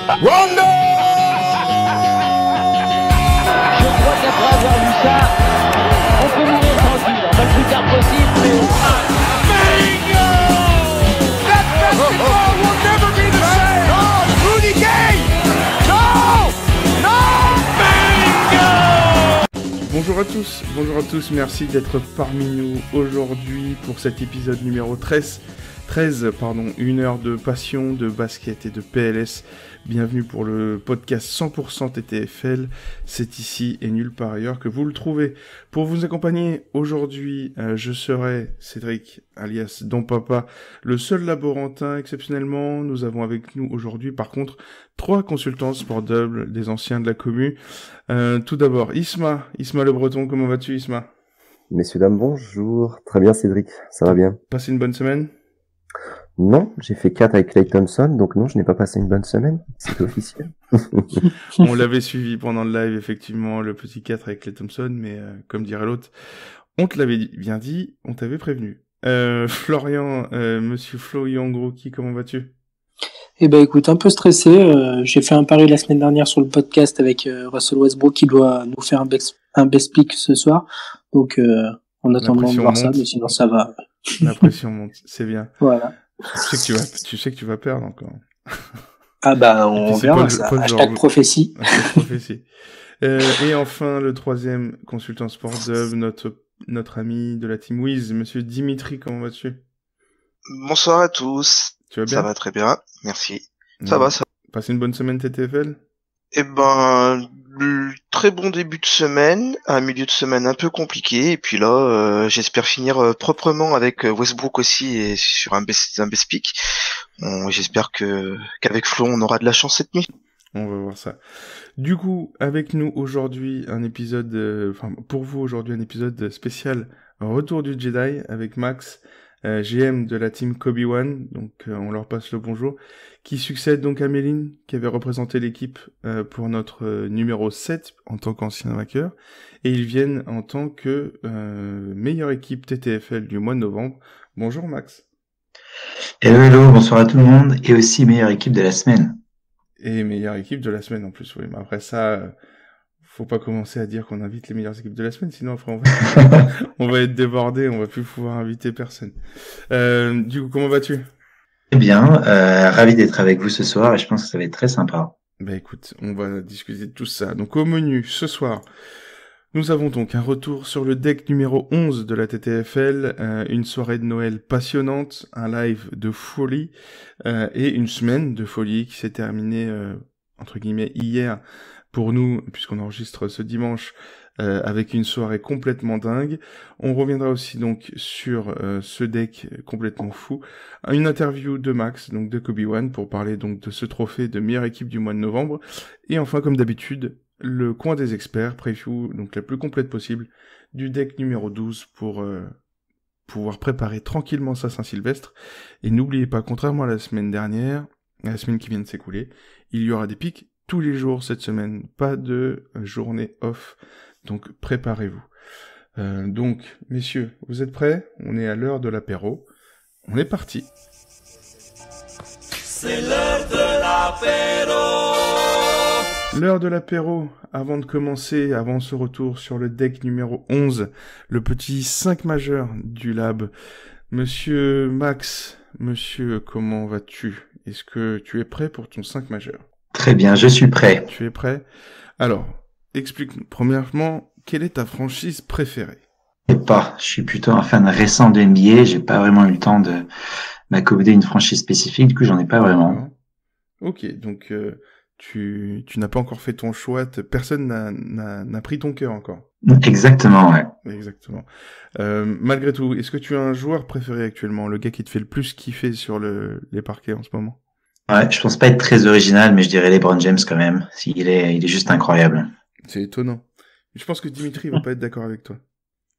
Rondo! Je crois qu'après avoir vu ça, on peut mourir tranquille. Pas le plus tard possible, mais... Bingo! That basketball will never be the same! Oh, Rudy Gay! No! No! Bingo! Bonjour à tous, merci d'être parmi nous aujourd'hui pour cet épisode numéro 13, une heure de passion, de basket et de PLS. Bienvenue pour le podcast 100% TTFL, c'est ici et nulle part ailleurs que vous le trouvez. Pour vous accompagner aujourd'hui, je serai Cédric, alias Don Papa, le seul laborantin exceptionnellement. Nous avons avec nous aujourd'hui par contre 3 consultants sport double, des anciens de la commu. Tout d'abord, Isma le Breton, comment vas-tu Isma? Messieurs, dames, bonjour. Très bien, Cédric. Ça va bien. Passé une bonne semaine? Non, j'ai fait 4 avec Klay Thompson, donc non, je n'ai pas passé une bonne semaine. C'est officiel. On l'avait suivi pendant le live, effectivement, le petit 4 avec Klay Thompson, mais comme dirait l'autre, on te l'avait bien dit, on t'avait prévenu. Florian, monsieur Florian Groki, comment vas-tu? Eh ben écoute, un peu stressé. J'ai fait un pari la semaine dernière sur le podcast avec Russell Westbrook qui doit nous faire un best pick ce soir. Donc on attend de voir ça, mais sinon ça va. La pression monte, c'est bien. Voilà. Tu sais que tu vas perdre encore. Ah bah on verra ça. Hashtag prophétie. Prophétie. Et enfin, le troisième consultant sport dub, notre ami de la team Wiz, monsieur Dimitri, comment vas-tu? Bonsoir à tous. Tu vas bien? Ça va très bien, merci. Ça va. Passé une bonne semaine TTFL? Eh ben, très bon début de semaine, un milieu de semaine un peu compliqué, et puis là, j'espère finir proprement avec Westbrook aussi et sur un best pick. J'espère qu'avec Flo, on aura de la chance cette nuit. On va voir ça. Du coup, avec nous aujourd'hui, un épisode, pour vous aujourd'hui, un épisode spécial Retour du Jedi avec Max, GM de la team Kobe One, donc on leur passe le bonjour, qui succède donc à Méline, qui avait représenté l'équipe pour notre numéro 7 en tant qu'ancien vainqueur, et ils viennent en tant que meilleure équipe TTFL du mois de novembre. Bonjour Max. Hello, bonsoir à tout le monde, et aussi meilleure équipe de la semaine. Et meilleure équipe de la semaine en plus, oui, mais après ça... faut pas commencer à dire qu'on invite les meilleures équipes de la semaine, sinon après on va être débordé, on va plus pouvoir inviter personne. Du coup, comment vas-tu? Eh bien, ravi d'être avec vous ce soir et je pense que ça va être très sympa. Bah écoute, on va discuter de tout ça. Donc au menu, ce soir, nous avons donc un retour sur le deck numéro 11 de la TTFL, une soirée de Noël passionnante, un live de folie, et une semaine de folie qui s'est terminée, entre guillemets, hier, pour nous, puisqu'on enregistre ce dimanche, avec une soirée complètement dingue. On reviendra aussi donc sur ce deck complètement fou. Une interview de Max, donc de Kobe One, pour parler donc de ce trophée de meilleure équipe du mois de novembre. Et enfin, comme d'habitude, le coin des experts, preview donc la plus complète possible, du deck numéro 12 pour pouvoir préparer tranquillement sa Saint-Sylvestre. Et n'oubliez pas, contrairement à la semaine dernière, la semaine qui vient de s'écouler, il y aura des pics tous les jours cette semaine, pas de journée off, donc préparez-vous. Donc, messieurs, vous êtes prêts? On est à l'heure de l'apéro. On est parti. C'est l'heure de l'apéro! L'heure de l'apéro, avant de commencer, avant ce retour sur le deck numéro 11, le petit 5 majeur du lab. Monsieur Max, monsieur, comment vas-tu? Est-ce que tu es prêt pour ton 5 majeur? Très bien, je suis prêt. Tu es prêt? Alors, explique-nous. Premièrement, quelle est ta franchise préférée? Je suis plutôt un fan récent de NBA. J'ai pas vraiment eu le temps de m'accommoder une franchise spécifique. Du coup, j'en ai pas vraiment. Ok, donc tu n'as pas encore fait ton choix. Personne n'a pris ton cœur encore. Exactement, ouais. Exactement. Malgré tout, est-ce que tu as un joueur préféré actuellement? Le gars qui te fait le plus kiffer sur les parquets en ce moment? Ouais, je pense pas être très original, mais je dirais LeBron James quand même. Il est juste incroyable. C'est étonnant. Je pense que Dimitri va pas être d'accord avec toi.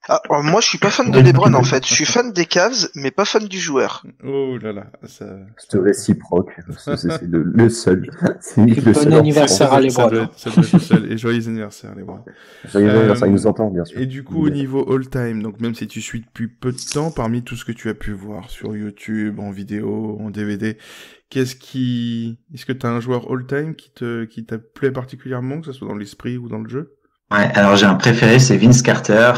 Alors, moi, je suis pas fan de LeBron en fait. Je suis fan des Cavs, mais pas fan du joueur. Oh là là, ça. C'est réciproque. C'est le seul. C'est le Bon seul. anniversaire à Ça LeBron. doit être le seul. Et joyeux anniversaire, LeBron. Joyeux anniversaire, il nous entend, bien sûr. Et du coup, au niveau all-time, donc même si tu suis depuis peu de temps, parmi tout ce que tu as pu voir sur YouTube, en vidéo, en DVD, est-ce que t'as un joueur all-time qui t'a plu particulièrement, que ce soit dans l'esprit ou dans le jeu? Ouais, alors j'ai un préféré, c'est Vince Carter,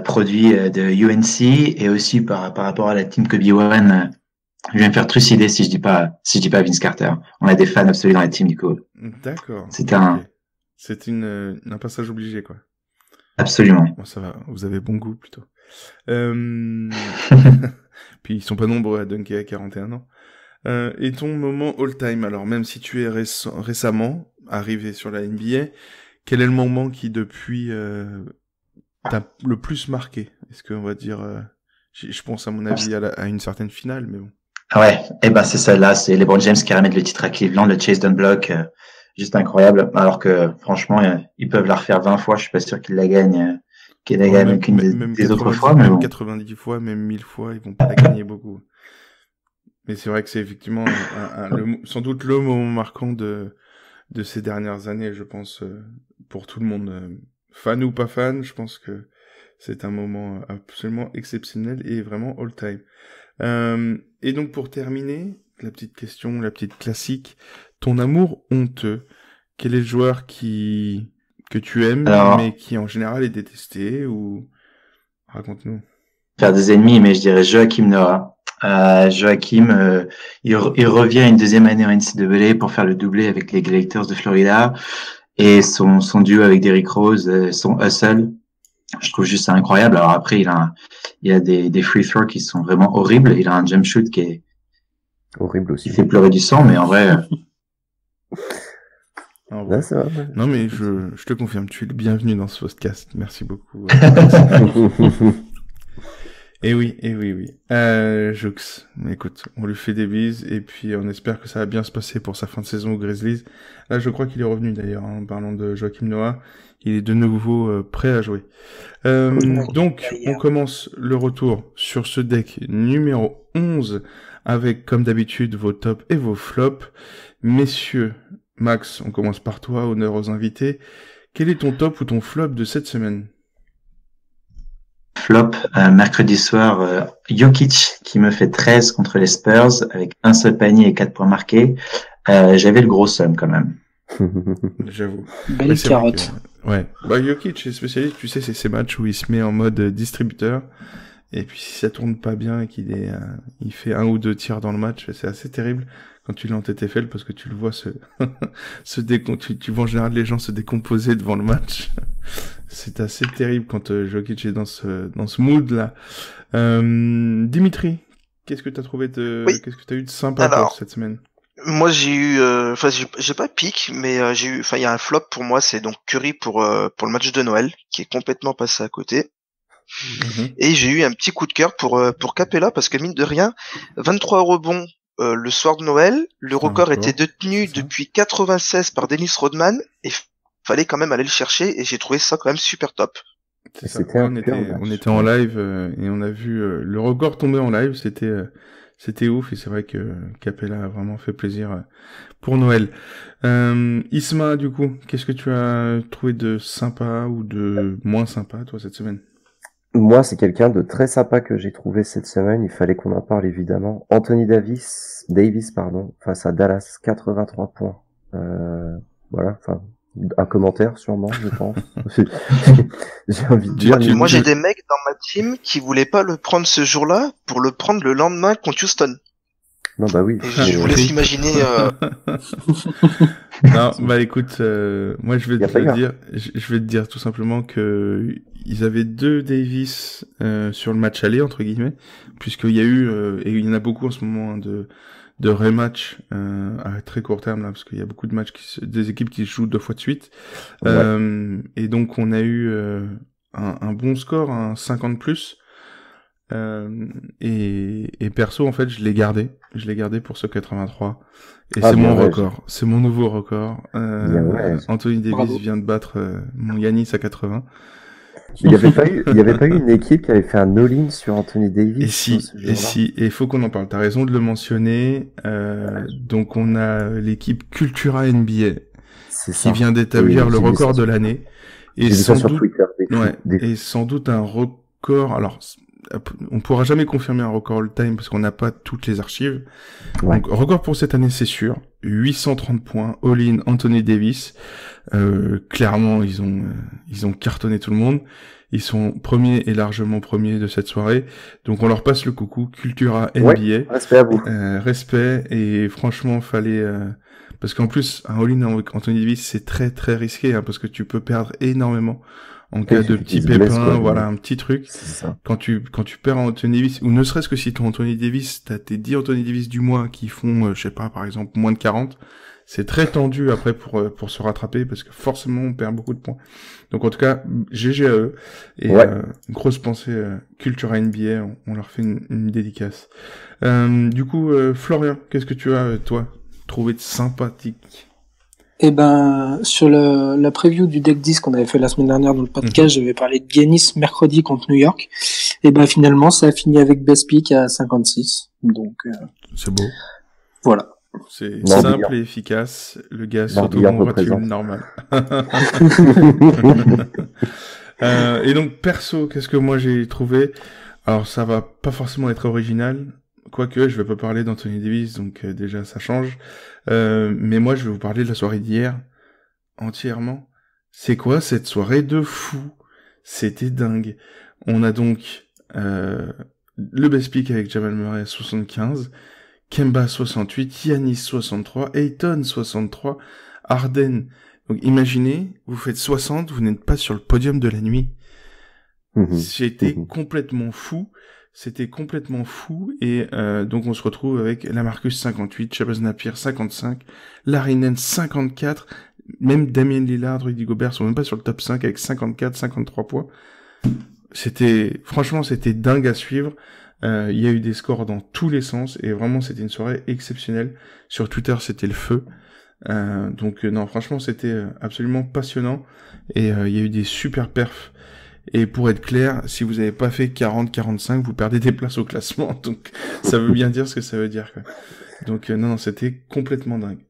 produit de UNC, et aussi par rapport à la team Kobe Warren, je vais me faire trucider si je dis pas Vince Carter. On a des fans absolus dans la team, du coup. D'accord. C'était C'est un passage obligé, quoi. Absolument. Bon, ça va, vous avez bon goût, plutôt. Puis ils sont pas nombreux à dunker à 41 ans. Et ton moment all-time, alors même si tu es récemment arrivé sur la NBA, quel est le moment qui depuis t'a le plus marqué? Est-ce qu'on va dire, je pense à mon avis à une certaine finale, mais bon. Ouais, et ben c'est celle-là, c'est LeBron James qui ramène le titre à Cleveland, le chase down block, juste incroyable. Alors que franchement, ils peuvent la refaire 20 fois, je suis pas sûr qu'ils la gagnent, même qu'une des autres fois. Mais même 90 fois, même 1000 fois, ils vont pas la gagner beaucoup. Mais c'est vrai que c'est effectivement sans doute le moment marquant de ces dernières années, je pense, pour tout le monde, fan ou pas fan, je pense que c'est un moment absolument exceptionnel et vraiment all-time. Et donc pour terminer, la petite question, la petite classique, ton amour honteux, quel est le joueur que tu aimes, mais qui en général est détesté, ou raconte-nous. Faire des ennemis, mais je dirais Joakim Noah. Joakim, il revient une deuxième année en NCAA pour faire le doublé avec les Gators de Florida, et son duo avec Derrick Rose, son hustle, je trouve juste ça incroyable. Alors après, il a des free throws qui sont vraiment horribles. Il a un jump shoot qui est horrible aussi. Il fait pleurer du sang, mais en vrai. Là, ça va, ouais. Non, mais je te confirme, tu es le bienvenu dans ce podcast. Merci beaucoup. Et oui. Joux, écoute, on lui fait des bises et puis on espère que ça va bien se passer pour sa fin de saison aux Grizzlies. Là, je crois qu'il est revenu d'ailleurs, en parlant de Joakim Noah. Il est de nouveau prêt à jouer. Donc, on commence le retour sur ce deck numéro 11 avec, comme d'habitude, vos tops et vos flops. Messieurs, Max, on commence par toi, honneur aux invités. Quel est ton top ou ton flop de cette semaine? Flop, mercredi soir, Jokic qui me fait 13 contre les Spurs avec un seul panier et 4 points marqués. J'avais le gros seum quand même. J'avoue. Belle carotte. Ouais. Bah, Jokic est spécialiste, tu sais, c'est ces matchs où il se met en mode distributeur. Et puis si ça tourne pas bien et il fait 1 ou 2 tirs dans le match, c'est assez terrible quand tu l'as en TTFL parce que tu le vois tu vois en général les gens se décomposer devant le match. C'est assez terrible quand Jokic est dans ce mood là. Dimitri, qu'est-ce que t'as trouvé qu'est-ce que t'as eu de sympa pour cette semaine? Moi j'ai eu, j'ai pas pique, mais il y a un flop pour moi, c'est donc Curry pour le match de Noël qui est complètement passé à côté. Et j'ai eu un petit coup de cœur pour Capella parce que mine de rien, 23 rebonds le soir de Noël, le record était détenu depuis 96 par Dennis Rodman et fallait quand même aller le chercher et j'ai trouvé ça quand même super top. On était en live et on a vu le record tomber en live, c'était ouf et c'est vrai que Capella a vraiment fait plaisir pour Noël. Isma, du coup, qu'est-ce que tu as trouvé de sympa ou de moins sympa toi cette semaine? Moi, c'est quelqu'un de très sympa que j'ai trouvé cette semaine. Il fallait qu'on en parle évidemment. Anthony Davis, face à Dallas, 83 points. Voilà, enfin, un commentaire sûrement, je pense. J'ai envie de dire. Moi, j'ai des mecs dans ma team qui voulaient pas le prendre ce jour-là pour le prendre le lendemain contre Houston. Non, bah oui. Et je vous laisse imaginer. Non, bah écoute, moi je vais te dire tout simplement que ils avaient 2 Davis sur le match aller entre guillemets, puisqu'il y a eu et il y en a beaucoup en ce moment de rematch à très court terme là, parce qu'il y a beaucoup de matchs des équipes qui jouent 2 fois de suite. Ouais. Et donc on a eu un bon score, un 50 plus. Et perso en fait je l'ai gardé pour ce 83 et c'est mon record, c'est mon nouveau record. Anthony Davis vient de battre mon Giannis à 80 Il y avait pas eu une équipe qui avait fait un all-in sur Anthony Davis. Et il faut qu'on en parle. T'as raison de le mentionner. Donc on a l'équipe Cultura NBA qui vient d'établir le record de l'année. Et sans doute, et sans doute un record. Alors, on pourra jamais confirmer un record all-time parce qu'on n'a pas toutes les archives. Ouais. Donc record pour cette année, c'est sûr. 830 points, all-in Anthony Davis. Clairement, ils ont cartonné tout le monde. Ils sont premiers et largement premiers de cette soirée. Donc on leur passe le coucou. Cultura NBA. Ouais, respect à vous. Respect. Et franchement, fallait... parce qu'en plus, un all-in avec Anthony Davis, c'est très très risqué, hein, parce que tu peux perdre énormément en cas de petits pépins, voilà, un petit truc. Quand tu perds Anthony Davis, ou ne serait-ce que si ton Anthony Davis, t'as tes 10 Anthony Davis du mois qui font, je sais pas, par exemple, moins de 40, c'est très tendu après pour se rattraper, parce que forcément, on perd beaucoup de points. Donc, en tout cas, GG à eux. Et, une grosse pensée, Cultura NBA, on leur fait une dédicace. Du coup, Florian, qu'est-ce que tu as, toi, trouvé de sympathique? Eh ben, sur la preview du deck 10 qu'on avait fait la semaine dernière dans le podcast, j'avais parlé de Giannis mercredi contre New York. Et ben, finalement, ça a fini avec best pick à 56. Donc, c'est beau. Voilà. C'est simple et efficace. Le gars s'auto-congratule normal. Et donc, perso, qu'est-ce que moi j'ai trouvé? Alors, ça va pas forcément être original. Quoique, je vais pas parler d'Anthony Davis, donc déjà ça change. Mais moi, je vais vous parler de la soirée d'hier, entièrement. C'est quoi cette soirée de fou? C'était dingue. On a donc le best pick avec Jamal Murray à 75, Kemba 68, Giannis 63, Ayton 63, Harden. Donc imaginez, vous faites 60, vous n'êtes pas sur le podium de la nuit. J'étais complètement fou. C'était complètement fou, et donc on se retrouve avec Lamarcus 58, Shabazz Napier 55, Larry Nance 54, même Damien Lillard, Rudy Gobert sont même pas sur le top 5 avec 54, 53 points. Franchement, c'était dingue à suivre. Il y a eu des scores dans tous les sens, et vraiment c'était une soirée exceptionnelle. Sur Twitter, c'était le feu. Donc non, franchement, c'était absolument passionnant, et il y a eu des super perfs. Et pour être clair, si vous n'avez pas fait 40-45, vous perdez des places au classement. Donc, ça veut bien dire ce que ça veut dire, quoi. Donc, non, c'était complètement dingue.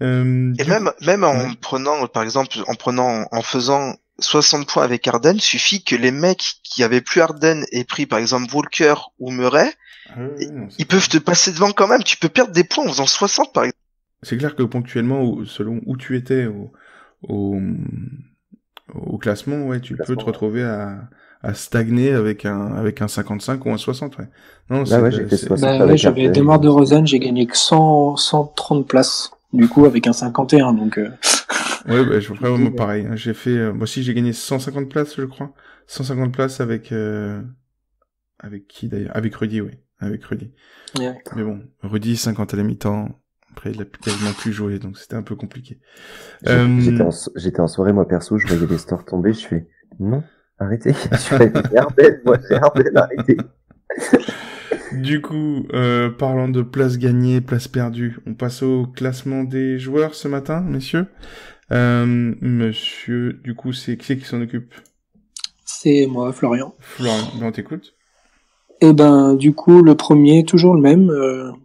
Et même en prenant, par exemple, en faisant 60 points avec Harden, suffit que les mecs qui avaient plus Harden aient pris, par exemple, Walker ou Murray, ils peuvent te passer devant quand même. Tu peux perdre des points en faisant 60, par exemple. C'est clair que ponctuellement, selon où tu étais au classement, ouais, tu peux te retrouver à stagner avec un 55 ou un 60, ouais. Non, j'étais 60 j'avais démarre de Rosen, j'ai gagné que 130 places. Du coup, avec un 51, donc, Ouais, bah, je ferais moi pareil. Hein. J'ai fait, moi aussi, j'ai gagné 150 places, je crois. 150 places avec qui d'ailleurs? Avec Rudy, oui. Avec Rudy. Ouais. Mais bon, Rudy, 50 à la mi-temps. Après, il a quasiment plus joué, donc c'était un peu compliqué. J'étais en soirée, moi, perso, je voyais les stores tomber, je fais, non, arrêtez. Je fais, j'ai Harden, arrêtez. Du coup, parlant de places gagnées, places perdues, on passe au classement des joueurs ce matin, messieurs. Monsieur, du coup, c'est qui s'en occupe? C'est moi, Florian. Florian, on t'écoute. Et ben, du coup, le premier, toujours le même,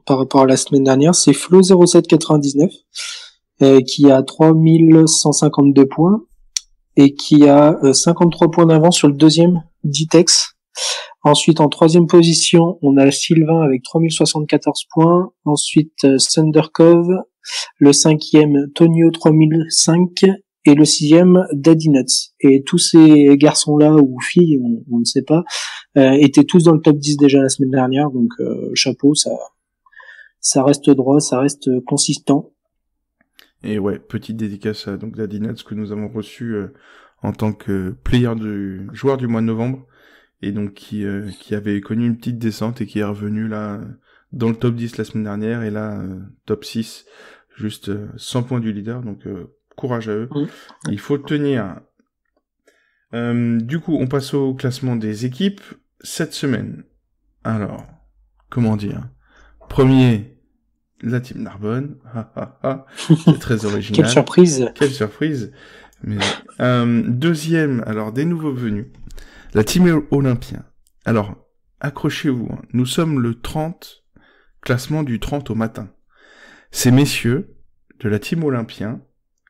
par rapport à la semaine dernière, c'est Flo0799, qui a 3152 points, et qui a 53 points d'avance sur le deuxième, Ditex. Ensuite, en troisième position, on a Sylvain avec 3074 points. Ensuite, Thundercove, le cinquième, Tonio 3005, et le sixième, Daddy Nuts. Et tous ces garçons-là, ou filles, on ne sait pas, étaient tous dans le top 10 déjà la semaine dernière, donc chapeau, ça reste droit, ça reste consistant. Et ouais, petite dédicace à donc Daddy Nuts que nous avons reçu en tant que joueur du mois de novembre, et donc qui avait connu une petite descente et qui est revenu là dans le top 10 la semaine dernière, et là top 6, juste 100 points du leader, donc courage à eux. Il faut tenir. Du coup, on passe au classement des équipes cette semaine. Alors, comment dire? Premier, la team Narbonne. C'est très original. Quelle surprise! Quelle surprise! Mais deuxième, alors des nouveaux venus. La team Olympien. Alors, accrochez-vous, hein. Nous sommes le 30, classement du 30 au matin. Ces messieurs de la team Olympien,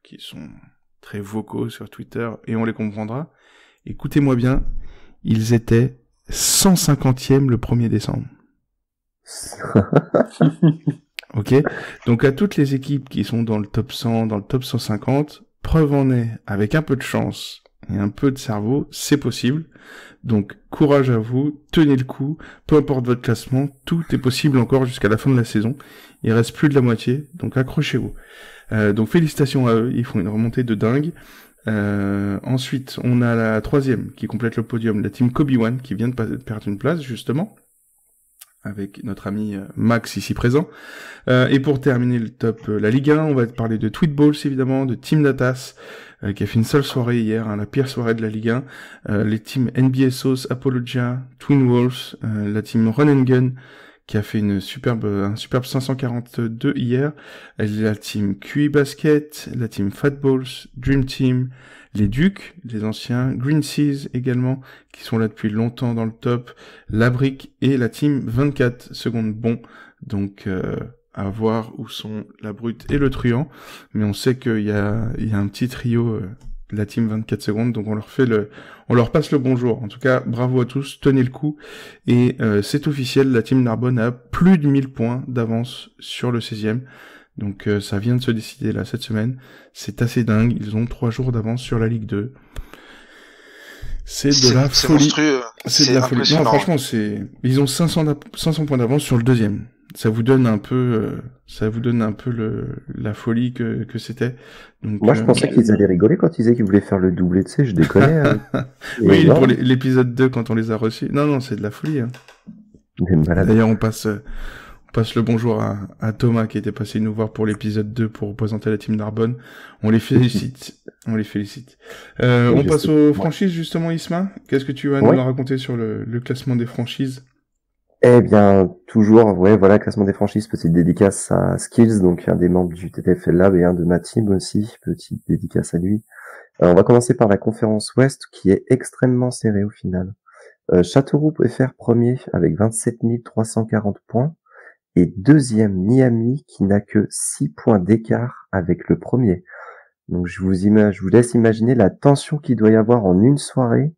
qui sont très vocaux sur Twitter, et on les comprendra, écoutez-moi bien, ils étaient 150e le 1er décembre. Ok? Donc à toutes les équipes qui sont dans le top 100, dans le top 150, preuve en est, avec un peu de chance et un peu de cerveau, c'est possible. Donc courage à vous, tenez le coup, peu importe votre classement, tout est possible encore jusqu'à la fin de la saison. Il reste plus de la moitié, donc accrochez-vous. Donc félicitations à eux, ils font une remontée de dingue. Ensuite, on a la 3e qui complète le podium, la team Kobe One, qui vient de perdre une place, justement, avec notre ami Max ici présent. Et pour terminer le top, la Ligue 1, on va parler de Tweetballs, évidemment, de Team Datas, qui a fait une seule soirée hier, hein, la pire soirée de la Ligue 1. Les teams NBA Sauce, Apologia, Twin Wolves, la team Run and Gun, qui a fait un superbe 542 hier, la team QI Basket, la team Fatballs, Dream Team, les Ducs, les anciens, Green Seas également, qui sont là depuis longtemps dans le top, la Brique et la team 24 secondes bon, donc à voir où sont la Brute et le Truand, mais on sait qu'il y a un petit trio, la team 24 secondes, donc on leur passe le bonjour. En tout cas, bravo à tous, tenez le coup, et c'est officiel, la team Narbonne a plus de 1000 points d'avance sur le 16e, donc ça vient de se décider là cette semaine, c'est assez dingue, ils ont 3 jours d'avance sur la Ligue 2. C'est de la folie. Monstrueux. C'est de la folie. Non, franchement, ils ont 500 points d'avance sur le 2e. Ça vous donne un peu, la folie que c'était. Donc, moi, je pensais qu'ils allaient rigoler quand ils disaient qu'ils voulaient faire le doublé, tu sais, je déconnais. Oui, pour l'épisode 2, quand on les a reçus. Non, c'est de la folie, hein. D'ailleurs, on passe le bonjour à Thomas qui était passé nous voir pour l'épisode 2 pour représenter la team Narbonne. On les félicite. On passe aux franchises, justement, Isma. Qu'est-ce que tu vas nous raconter sur le classement des franchises? Eh bien, toujours, voilà, classement des franchises, petite dédicace à Skills, donc un des membres du TTFL Lab et un de ma team aussi, petite dédicace à lui. On va commencer par la conférence Ouest, qui est extrêmement serrée au final. Châteauroux peut faire premier avec 27 340 points, et deuxième Miami, qui n'a que 6 points d'écart avec le premier. Donc je vous laisse imaginer la tension qu'il doit y avoir en une soirée.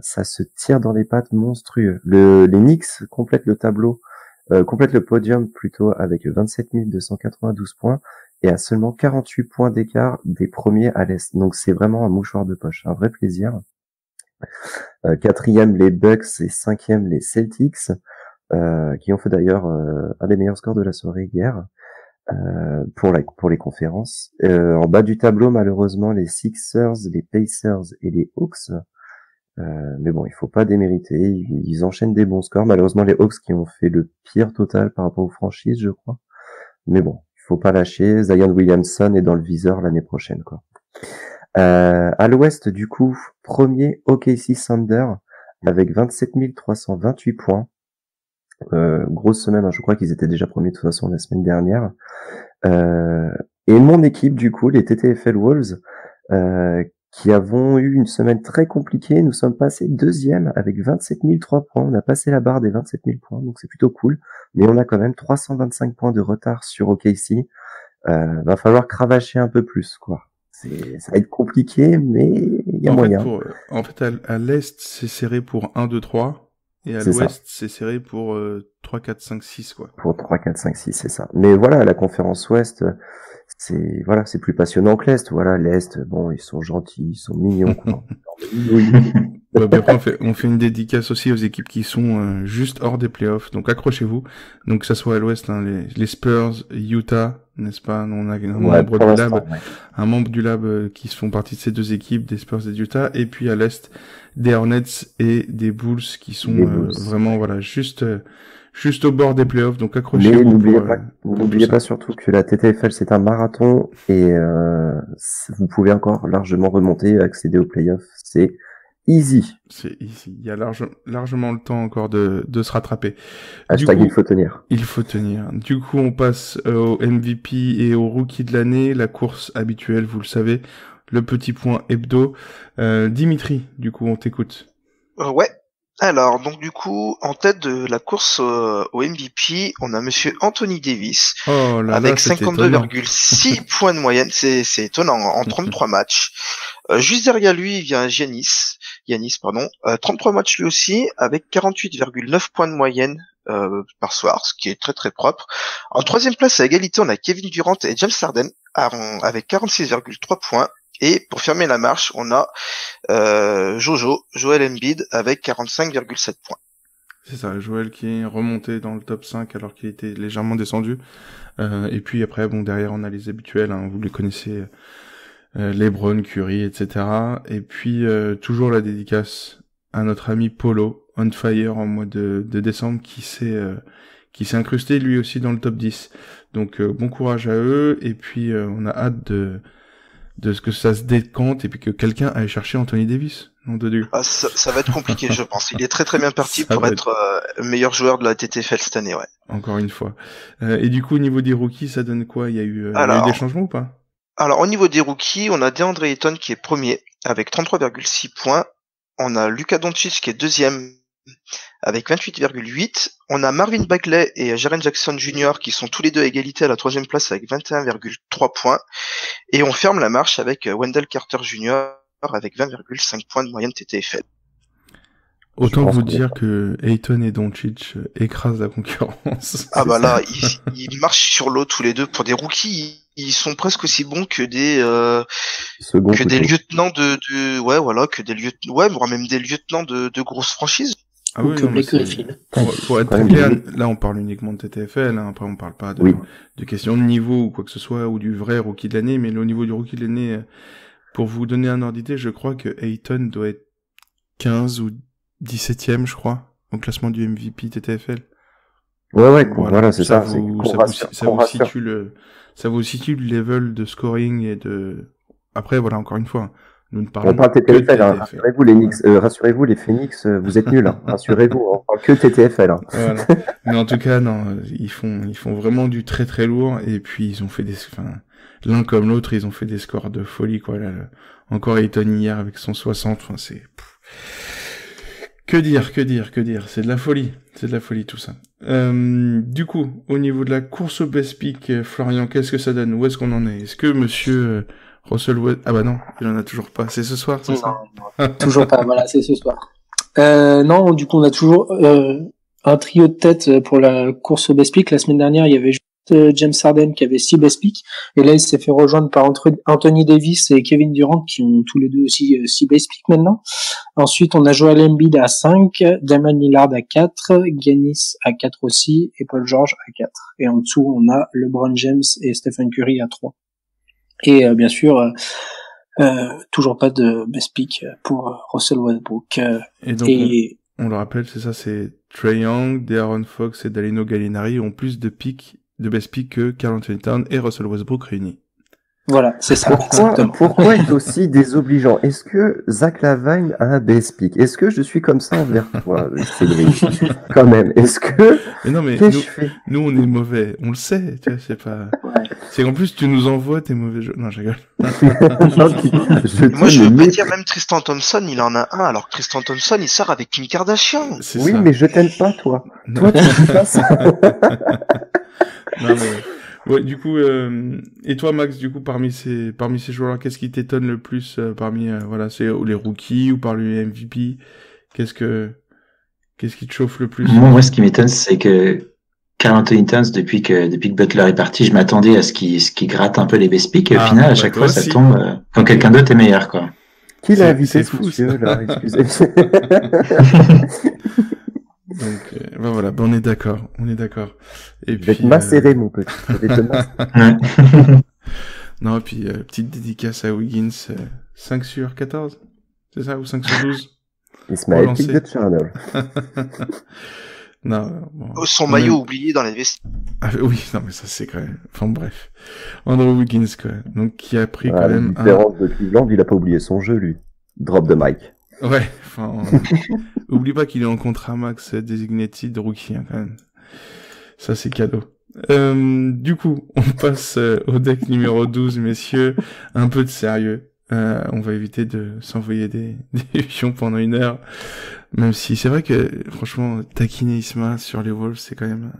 Ça se tire dans les pattes monstrueux. Les Knicks complètent le tableau, complètent le podium plutôt avec 27 292 points et à seulement 48 points d'écart des premiers à l'Est. Donc c'est vraiment un mouchoir de poche, un vrai plaisir. 4e les Bucks et 5e les Celtics, qui ont fait d'ailleurs un des meilleurs scores de la soirée hier. Pour les conférences. En bas du tableau, malheureusement, les Sixers, les Pacers et les Hawks. Mais bon, il faut pas démériter. Ils enchaînent des bons scores. Malheureusement, les Hawks qui ont fait le pire total par rapport aux franchises, je crois. Mais bon, il faut pas lâcher. Zion Williamson est dans le viseur l'année prochaine, quoi. À l'ouest, du coup, premier OKC Thunder avec 27 328 points. Grosse semaine, hein, je crois qu'ils étaient déjà premiers de toute façon la semaine dernière. Et mon équipe, du coup, les TTFL Wolves, qui avons eu une semaine très compliquée, nous sommes passés deuxième avec 27 003 points. On a passé la barre des 27 000 points, donc c'est plutôt cool. Mais on a quand même 325 points de retard sur OKC. Va falloir cravacher un peu plus, quoi. Ça va être compliqué, mais il y a moyen. En fait, à l'Est, c'est serré pour 1, 2, 3. Et à l'ouest, c'est serré pour 3, 4, 5, 6, quoi. Pour 3, 4, 5, 6, c'est ça. Mais voilà, la conférence ouest, c'est plus passionnant que l'Est. Voilà, l'Est, bon, ils sont gentils, ils sont mignons, quoi. Après, on fait une dédicace aussi aux équipes qui sont juste hors des playoffs. Donc accrochez-vous. Donc que ça soit à l'ouest, hein, les Spurs, Utah, n'est-ce pas? On a un membre du lab qui font partie de ces deux équipes, des Spurs et d'Utah. Et puis à l'est, des Hornets et des Bulls qui sont vraiment, voilà, juste au bord des playoffs. Donc accrochez-vous. Mais n'oubliez pas surtout que la TTFL c'est un marathon et vous pouvez encore largement remonter, accéder aux playoffs. C'est easy. C'est easy. Il y a largement le temps encore de se rattraper. Hashtag il faut tenir. Il faut tenir. Du coup, on passe au MVP et au Rookie de l'année. La course habituelle, vous le savez. le petit point hebdo. Dimitri, du coup, on t'écoute. Ouais. Alors, donc du coup, en tête de la course au MVP, on a monsieur Anthony Davis, avec 52,6 points de moyenne, c'est étonnant, en 33 matchs. Juste derrière lui, il y a Giannis, 33 matchs lui aussi, avec 48,9 points de moyenne par soir, ce qui est très très propre. En troisième place, à égalité, on a Kevin Durant et James Harden, avec 46,3 points. Et pour fermer la marche, on a Joel Embiid avec 45,7 points. C'est ça, Joel qui est remonté dans le top 5 alors qu'il était légèrement descendu. Et puis après, bon, derrière on a les habituels, hein, vous les connaissez, LeBron, Curry, etc. Et puis toujours la dédicace à notre ami Polo, on fire en mois de décembre, qui s'est incrusté lui aussi dans le top 10. Donc bon courage à eux, et puis on a hâte de ce que ça se décante et puis que quelqu'un aille chercher Anthony Davis. Nom de Dieu. Ah, ça va être compliqué, je pense. Il est très très bien parti pour être meilleur joueur de la TTFL cette année, ouais. Encore une fois. Et du coup, au niveau des rookies, ça donne quoi? Il y a eu des changements ou pas? Alors, au niveau des rookies, on a DeAndre Ayton qui est premier avec 33,6 points. On a Luka Doncic qui est deuxième avec 28,8. On a Marvin Bagley et Jaren Jackson Jr. qui sont tous les deux à égalité à la troisième place avec 21,3 points. Et on ferme la marche avec Wendell Carter Jr. avec 20,5 points de moyenne TTFL. Autant vous dire que Ayton et Doncic écrasent la concurrence. Ah bah là, ils marchent sur l'eau tous les deux. Pour des rookies, ils sont presque aussi bons que des lieutenants même des lieutenants de grosses franchises. Ah oui, non, pour être très clair, là on parle uniquement de TTFL, hein. Après on parle pas de question de niveau ou quoi que ce soit, ou du vrai rookie de l'année, mais au niveau du rookie de l'année, pour vous donner un ordre d'idée, je crois que Ayton doit être 15 ou 17e, je crois, au classement du MVP TTFL. Voilà, c'est ça. Ça vous situe le level de scoring et de... Après, voilà, encore une fois, nous ne parlons on parle TTFL, hein. Rassurez-vous les Knicks, rassurez-vous les Phoenix, vous êtes nuls, hein. Rassurez-vous, on parle que TTFL, hein. Voilà. Mais en tout cas, non, ils font vraiment du très très lourd, et puis ils ont fait l'un comme l'autre, ils ont fait des scores de folie, quoi, là. Encore Ayton hier avec son 60, c'est... Que dire, c'est de la folie tout ça. Du coup, au niveau de la course au best pick, Florian, qu'est-ce que ça donne? Où est-ce qu'on en est? Est-ce que monsieur Russell Westbrook... Ah bah non, il en a toujours pas. C'est ce soir, c'est ça? Non, toujours pas, voilà, c'est ce soir. Non, du coup, on a toujours un trio de tête pour la course au best pick. La semaine dernière, il y avait juste James Harden qui avait 6 best picks, et là il s'est fait rejoindre par Anthony Davis et Kevin Durant qui ont tous les deux aussi 6 best picks maintenant. Ensuite on a Joel Embiid à 5, Damian Lillard à 4, Giannis à 4 aussi, et Paul George à 4. Et en dessous on a LeBron James et Stephen Curry à 3. Et bien sûr toujours pas de best pick pour Russell Westbrook. Et donc on le rappelle, c'est ça, c'est Trae Young, De'Aaron Fox et Danilo Gallinari ont plus de best pick que Karl Anthony Towns et Russell Westbrook réunis. Voilà, c'est ça. Pourquoi est aussi désobligeant? Est-ce que Zach Lavine a un best pick? Est-ce que je suis comme ça envers toi, Cédric? Quand même, est-ce que... Mais non, mais nous, on est mauvais. On le sait, tu vois, c'est pas... Ouais. C'est qu'en plus, tu nous envoies tes mauvais jeux. Non, je rigole. Moi, je veux pas dire, même Tristan Thompson, il en a un, alors que Tristan Thompson, il sort avec Kim Kardashian. Oui, ça. Mais je t'aime pas, toi. Non. Toi, tu dis pas ça. Non, mais... Ouais, du coup, et toi, Max, du coup, parmi ces joueurs-là, qu'est-ce qui t'étonne le plus parmi, c'est les rookies ou par les MVP? Qu'est-ce qui te chauffe le plus? Moi, ce qui m'étonne, c'est que Karl Anthony Towns, depuis que Butler est parti, je m'attendais à ce qu'il gratte un peu les best picks, et au final, à chaque fois, ça tombe quand quelqu'un d'autre est meilleur, quoi. Qui l'a invité, ce monsieur, là? Excusez. Donc, voilà, on est d'accord. Et puis, je vais te macérer, mon petit. Non, et puis, petite dédicace à Wiggins, 5 sur 14? C'est ça, ou 5 sur 12? Ismaël Pic de Tchernobyl. Non, bon, son maillot oublié dans les vestiaires. Ah, oui, non, mais ça, c'est quand même... Enfin, bref. Andrew Wiggins, quoi. Donc, qui a pris quand même la différence de Cleveland, il a pas oublié son jeu, lui. Drop de mic. Ouais, enfin... Oublie pas qu'il est en contrat max designated de rookie, hein, quand même. Ça, c'est cadeau. Du coup, on passe au deck numéro 12, messieurs. Un peu de sérieux. On va éviter de s'envoyer des fions pendant 1 heure. Même si c'est vrai que, franchement, taquiner Isma sur les Wolves, c'est quand même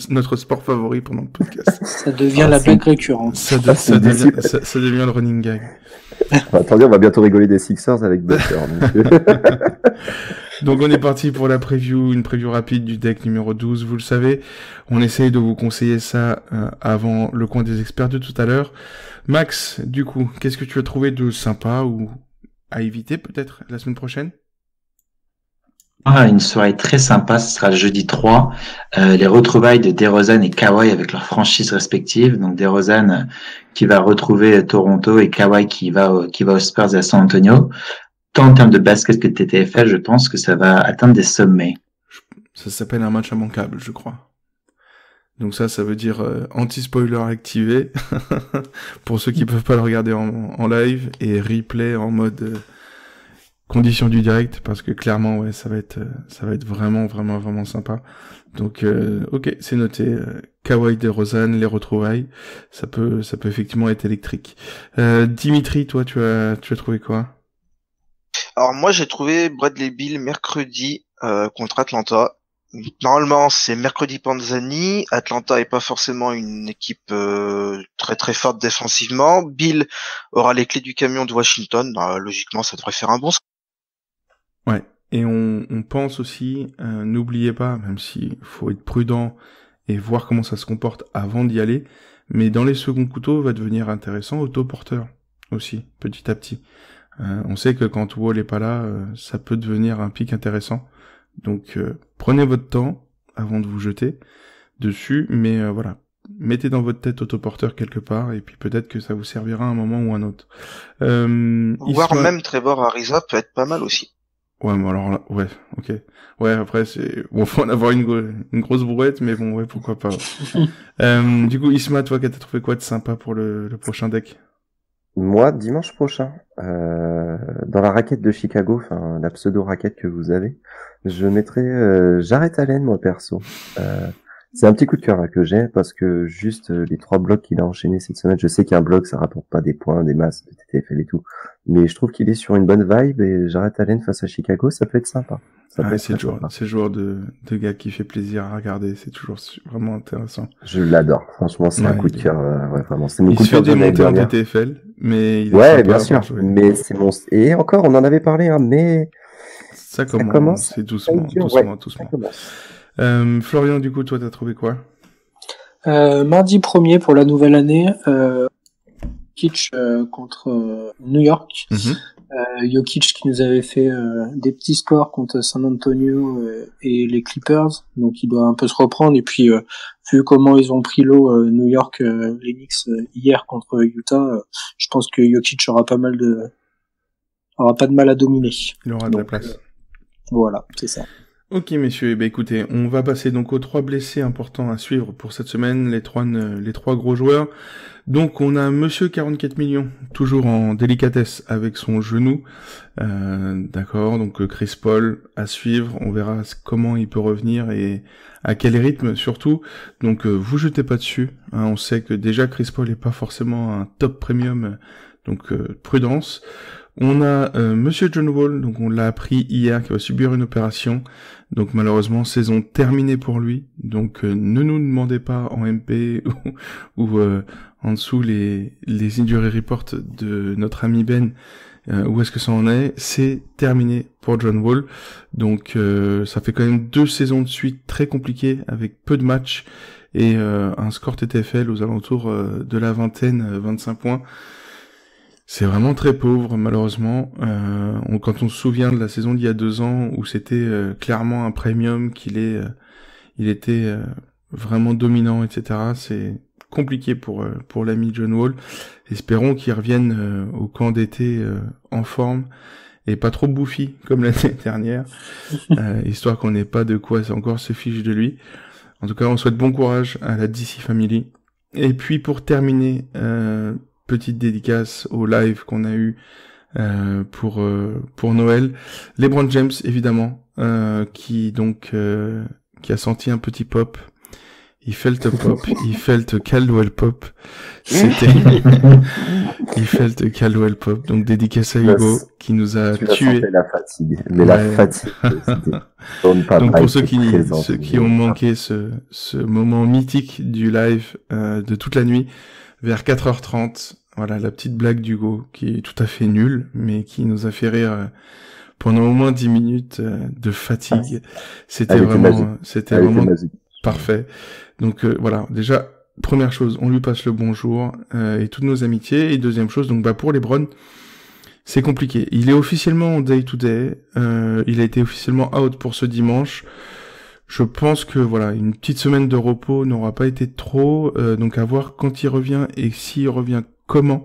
notre sport favori pendant le podcast. Ça devient la blague récurrente. Ça devient le running gag. Attendez, on va bientôt rigoler des Sixers avec Butler. Donc on est parti pour la preview, une preview rapide du deck numéro 12. Vous le savez, on essaye de vous conseiller ça avant le coin des experts de tout à l'heure. Max, du coup, qu'est-ce que tu as trouvé de sympa ou à éviter peut-être la semaine prochaine? Une soirée très sympa, ce sera le jeudi 3. Les retrouvailles de DeRozan et Kawhi avec leurs franchises respectives. Donc DeRozan qui va retrouver Toronto et Kawhi qui va aux Spurs et à San Antonio. Tant en termes de basket que de TTFL, je pense que ça va atteindre des sommets. Ça s'appelle un match immanquable, je crois. Donc ça veut dire anti-spoiler activé pour ceux qui peuvent pas le regarder en live et replay en mode condition du direct, parce que clairement ouais ça va être vraiment sympa. Donc ok, c'est noté. Kawhi, DeRozan, les retrouvailles, ça peut effectivement être électrique. Dimitri, toi tu as trouvé quoi? Alors moi j'ai trouvé Bradley Beal mercredi contre Atlanta. Normalement c'est mercredi Panzani. Atlanta est pas forcément une équipe très très forte défensivement. Beal aura les clés du camion de Washington. Logiquement ça devrait faire un bon score. Ouais, et on pense aussi, n'oubliez pas, même s'il faut être prudent et voir comment ça se comporte avant d'y aller, mais dans les seconds couteaux va devenir intéressant autoporteur aussi, petit à petit. On sait que quand Wall est pas là, ça peut devenir un pic intéressant. Donc prenez votre temps avant de vous jeter dessus, mais voilà, mettez dans votre tête autoporteur quelque part, et puis peut-être que ça vous servira à un moment ou un autre. Voire même Trevor Ariza peut être pas mal aussi. Ouais, mais alors là, ouais, ok. Ouais, après bon, faut en avoir une grosse brouette, mais bon, ouais, pourquoi pas. Du coup, Isma, toi, t'as trouvé quoi de sympa pour le prochain deck? Moi, dimanche prochain, dans la raquette de Chicago, enfin la pseudo-raquette que vous avez, je mettrai Jarrett Allen, moi perso. C'est un petit coup de cœur là, que j'ai, parce que juste les 3 blocs qu'il a enchaînés cette semaine, je sais qu'un bloc ça rapporte pas des points, des masses de TTFL et tout, mais je trouve qu'il est sur une bonne vibe, et Jarrett Allen face à Chicago, ça peut être sympa. C'est le joueur de gars qui fait plaisir à regarder, c'est toujours vraiment intéressant. Je l'adore, franchement, c'est un coup de cœur, ouais, vraiment. C'est mon coup de cœur de l'année dernière. Il se fait démonter en TTFL, mais il est ouais, bien sûr, mais c'est mon, et encore, on en avait parlé, hein, mais ça commence, c'est doucement. Florian, du coup, toi, t'as trouvé quoi? Mardi 1er pour la nouvelle année, Jokic contre New York. Jokic qui nous avait fait des petits scores contre San Antonio et les Clippers, donc il doit un peu se reprendre. Et puis vu comment ils ont pris l'eau New York, les Knicks hier contre Utah, je pense que Jokic aura pas de mal à dominer. Il aura de la place. Voilà, c'est ça. Ok messieurs, eh ben écoutez, on va passer donc aux 3 blessés importants à suivre pour cette semaine, les trois gros joueurs. Donc on a Monsieur 44 millions, toujours en délicatesse avec son genou. D'accord, donc Chris Paul à suivre, on verra comment il peut revenir et à quel rythme surtout. Donc vous jetez pas dessus, hein, on sait que déjà Chris Paul est pas forcément un top premium, donc prudence. On a Monsieur John Wall, donc on l'a appris hier, qui va subir une opération. Donc malheureusement, saison terminée pour lui. Donc ne nous demandez pas en MP ou en dessous les injury reports de notre ami Ben, où est-ce que ça en est. C'est terminé pour John Wall. Donc ça fait quand même 2 saisons de suite très compliquées avec peu de matchs et un score TTFL aux alentours de la vingtaine, 25 points. C'est vraiment très pauvre, malheureusement. Quand on se souvient de la saison d'il y a 2 ans, où c'était clairement un premium, il était vraiment dominant, etc. C'est compliqué pour l'ami John Wall. Espérons qu'il revienne au camp d'été en forme et pas trop bouffi comme l'année dernière, histoire qu'on n'ait pas de quoi encore se fiche de lui. En tout cas, on souhaite bon courage à la DC Family. Et puis pour terminer, petite dédicace au live qu'on a eu pour Noël. LeBron James, évidemment, qui a senti un petit pop. Il felt pop, il felt Caldwell pop. C'était il felt Caldwell pop. Donc dédicace à Hugo qui nous a tué. La fatigue, mais la fatigue. Donc pour ceux qui ont manqué ce moment mythique du live de toute la nuit vers 4h30, voilà la petite blague d'Hugo qui est tout à fait nulle mais qui nous a fait rire pendant au moins 10 minutes de fatigue. C'était vraiment parfait. Donc voilà, déjà première chose, on lui passe le bonjour et toutes nos amitiés. Et deuxième chose, donc pour LeBron, c'est compliqué. Il est officiellement en day-to-day. Il a été officiellement out pour ce dimanche. Je pense que voilà, une petite semaine de repos n'aura pas été trop. Donc à voir quand il revient et s'il revient comment.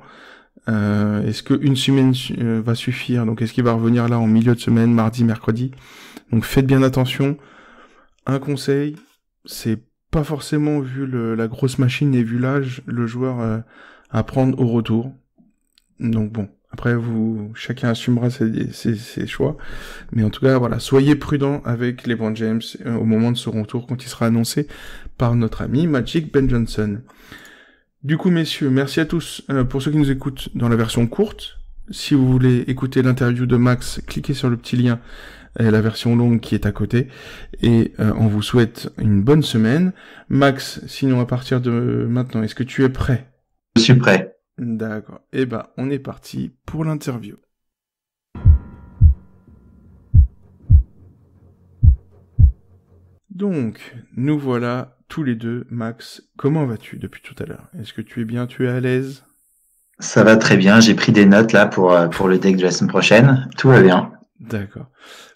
Est-ce qu'une semaine va suffire? Donc est-ce qu'il va revenir là en milieu de semaine, mardi, mercredi? Donc faites bien attention. Un conseil, c'est pas forcément vu la grosse machine et vu l'âge, le joueur à prendre au retour. Donc bon, après chacun assumera ses choix. Mais en tout cas, voilà, soyez prudents avec LeBron James au moment de son retour quand il sera annoncé par notre ami Magic Ben Johnson. Du coup, messieurs, merci à tous pour ceux qui nous écoutent dans la version courte. Si vous voulez écouter l'interview de Max, cliquez sur le petit lien, la version longue qui est à côté. Et on vous souhaite une bonne semaine. Max, sinon à partir de maintenant, est-ce que tu es prêt? Je suis prêt. D'accord. Eh ben, on est parti pour l'interview. Donc, nous voilà tous les deux. Max, comment vas-tu depuis tout à l'heure? Est-ce que tu es bien, tu es à l'aise? Ça va très bien, j'ai pris des notes là pour le deck de la semaine prochaine. Tout va bien. D'accord.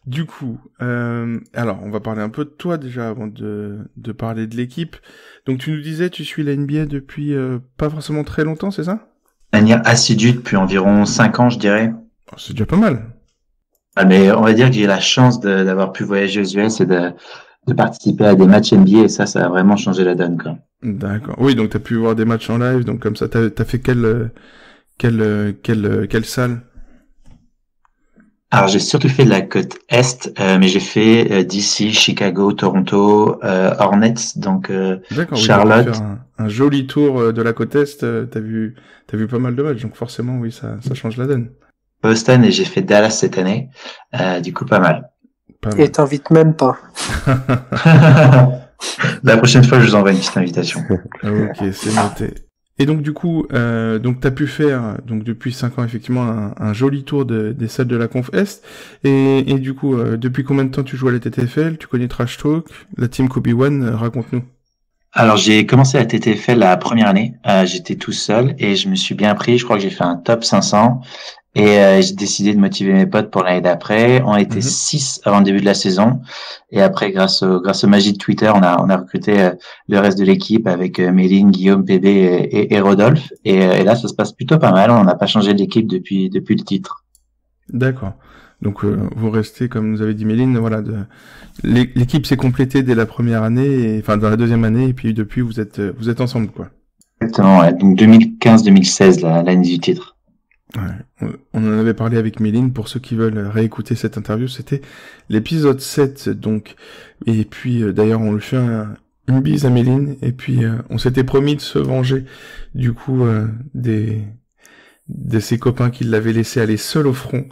Du coup, alors on va parler un peu de toi déjà avant de parler de l'équipe. Donc tu nous disais, tu suis la NBA depuis pas forcément très longtemps, c'est ça? De manière assidue depuis environ 5 ans, je dirais. Oh, c'est déjà pas mal. Ah, mais on va dire que j'ai la chance d'avoir pu voyager aux US et de participer à des matchs NBA et ça a vraiment changé la donne, quoi. D'accord. Oui, donc t'as pu voir des matchs en live, donc comme ça, t'as fait quelle salle? Alors j'ai surtout fait de la côte Est, mais j'ai fait DC, Chicago, Toronto, Hornets, donc Charlotte. Oui, faire un joli tour de la côte Est, t'as vu pas mal de matchs, donc forcément oui, ça change la donne. Boston et j'ai fait Dallas cette année, du coup pas mal. Et t'invites même pas. La prochaine fois je vous envoie une petite invitation. Ok, c'est noté. Et donc du coup, donc t'as pu faire donc depuis 5 ans effectivement un joli tour des salles de la Conf Est. Et du coup, depuis combien de temps tu joues à la TTFL? Tu connais Trash Talk, la team Kobe One, raconte-nous. Alors j'ai commencé la TTFL la première année, j'étais tout seul et je me suis bien pris, je crois que j'ai fait un top 500 et j'ai décidé de motiver mes potes pour l'année d'après. On était 6 avant le début de la saison et après grâce aux magies de Twitter, on a recruté le reste de l'équipe avec Méline, Guillaume, PB et Rodolphe et là ça se passe plutôt pas mal, on n'a pas changé d'équipe depuis le titre. D'accord. Donc vous restez, comme nous avait dit Méline, voilà, l'équipe s'est complétée dès la première année, enfin dans la deuxième année, et puis depuis vous êtes ensemble, quoi. Exactement, ouais. Donc 2015-2016 l'année du titre. Ouais. On en avait parlé avec Méline, pour ceux qui veulent réécouter cette interview, c'était l'épisode 7, donc. Et puis d'ailleurs on lui fait une bise à Méline, et puis on s'était promis de se venger du coup de ses copains qui l'avaient laissé aller seul au front.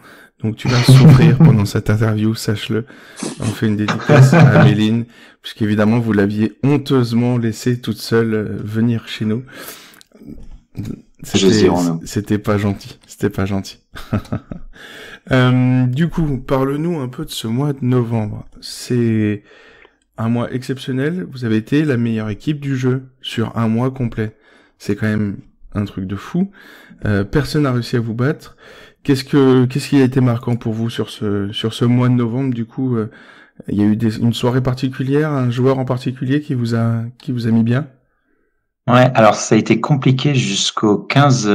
Donc tu vas souffrir pendant cette interview, sache-le. On fait une dédicace à Méline, puisqu'évidemment vous l'aviez honteusement laissée toute seule venir chez nous. C'était pas gentil. C'était pas gentil. Du coup, parle-nous un peu de ce mois de novembre. C'est un mois exceptionnel. Vous avez été la meilleure équipe du jeu sur un mois complet. C'est quand même un truc de fou. Personne n'a réussi à vous battre. Qu'est-ce qui a été marquant pour vous sur ce mois de novembre? Du coup, il y a eu une soirée particulière, un joueur en particulier qui vous a mis bien? Ouais, alors ça a été compliqué jusqu'au 15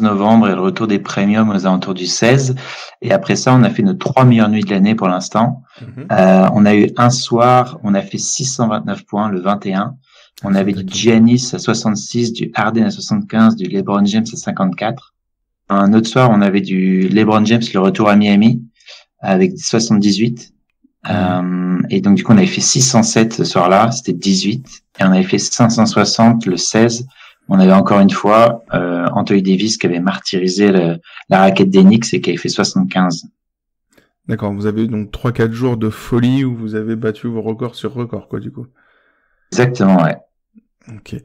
novembre et le retour des premiums aux alentours du 16. Et après ça, on a fait nos 3 meilleures nuits de l'année pour l'instant. On a eu un soir, on a fait 629 points, le 21. On avait du Giannis à 66, du Harden à 75, du LeBron James à 54. Un autre soir, on avait du LeBron James, le retour à Miami, avec 78. Et donc, du coup, on avait fait 607 ce soir-là, c'était 18. Et on avait fait 560 le 16. On avait encore une fois Anthony Davis qui avait martyrisé la raquette des Knicks et qui avait fait 75. D'accord, vous avez donc 3-4 jours de folie où vous avez battu vos records sur records, quoi, du coup. Exactement, ouais. Ok.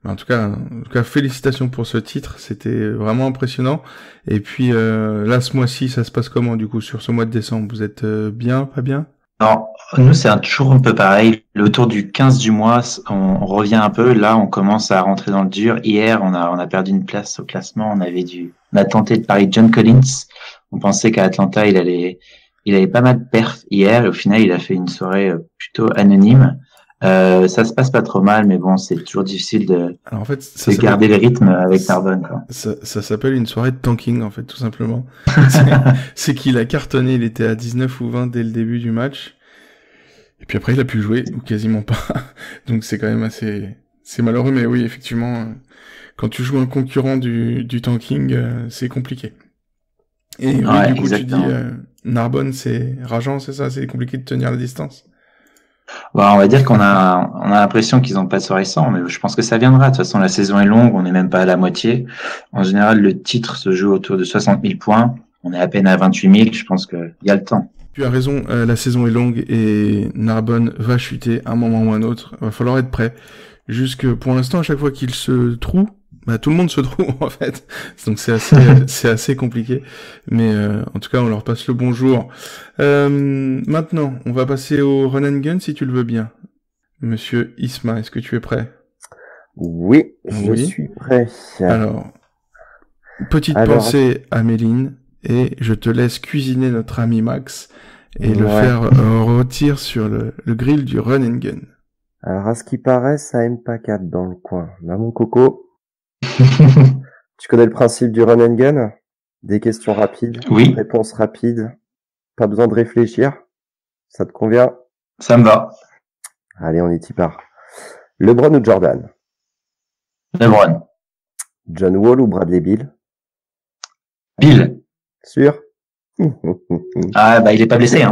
En tout cas, félicitations pour ce titre. C'était vraiment impressionnant. Et puis, là, ce mois-ci, ça se passe comment, du coup, sur ce mois de décembre? Vous êtes bien, pas bien? Non, nous, c'est toujours un peu pareil. Autour du 15 du mois, on revient un peu. Là, on commence à rentrer dans le dur. Hier, on a perdu une place au classement. On a tenté de parier John Collins. On pensait qu'à Atlanta, il avait pas mal de perfs hier. Et au final, il a fait une soirée plutôt anonyme. Ça se passe pas trop mal, mais bon, c'est toujours difficile de garder le rythme avec Narbonne, quoi. Ça s'appelle une soirée de tanking, en fait, tout simplement. C'est qu'il a cartonné, il était à 19 ou 20 dès le début du match. Et puis après, il a pu jouer, ou quasiment pas. Donc c'est quand même c'est malheureux, mais oui, effectivement, quand tu joues un concurrent du tanking, c'est compliqué. Et oui, ouais, du coup, exactement. tu dis, Narbonne, c'est rageant, c'est ça? C'est compliqué de tenir la distance? Bah, on va dire qu'on a l'impression qu'ils ont pas de soirée sans, mais je pense que ça viendra. De toute façon, la saison est longue, on n'est même pas à la moitié. En général, le titre se joue autour de 60 000 points. On est à peine à 28 000. Je pense qu'il y a le temps. Tu as raison, la saison est longue et Narbonne va chuter à un moment ou un autre. Il va falloir être prêt. Jusque pour l'instant, à chaque fois qu'il se trouve, tout le monde se trouve en fait. Donc c'est assez compliqué. Mais en tout cas, on leur passe le bonjour. Maintenant, on va passer au run and gun si tu le veux bien. Monsieur Isma, est-ce que tu es prêt? Oui, je suis prêt. Alors, petite pensée à Méline et je te laisse cuisiner notre ami Max et le faire rôtir sur le grill du run and gun. Alors, à ce qui paraît, ça aime pas 4 dans le coin. Là, mon coco. Tu connais le principe du run and gun? Des questions rapides, oui. Réponses rapides, pas besoin de réfléchir. Ça te convient? Ça me va. Allez, on y part. LeBron ou Jordan? LeBron. John Wall ou Bradley Beal? Bill. Sûr? Ah, il est pas blessé, hein.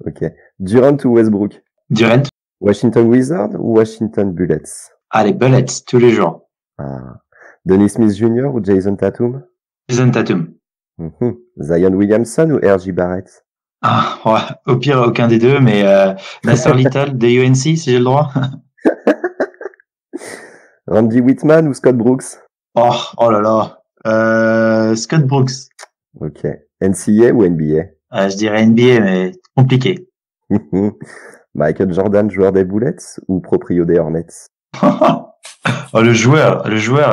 Ok. Durant ou Westbrook? Durant. Washington Wizards ou Washington Bullets? Ah, les Bullets, tous les jours. Dennis Smith Jr. ou Jason Tatum? Jason Tatum. Zion Williamson ou R.J. Barrett? Ah, ouais. Au pire, aucun des deux, mais Nasser Little de UNC, si j'ai le droit. Randy Whitman ou Scott Brooks? Oh là là. Scott Brooks. Ok. NCAA ou NBA? Je dirais NBA, mais compliqué. Michael Jordan, joueur des Bullets ou proprio des Hornets? Oh, le joueur,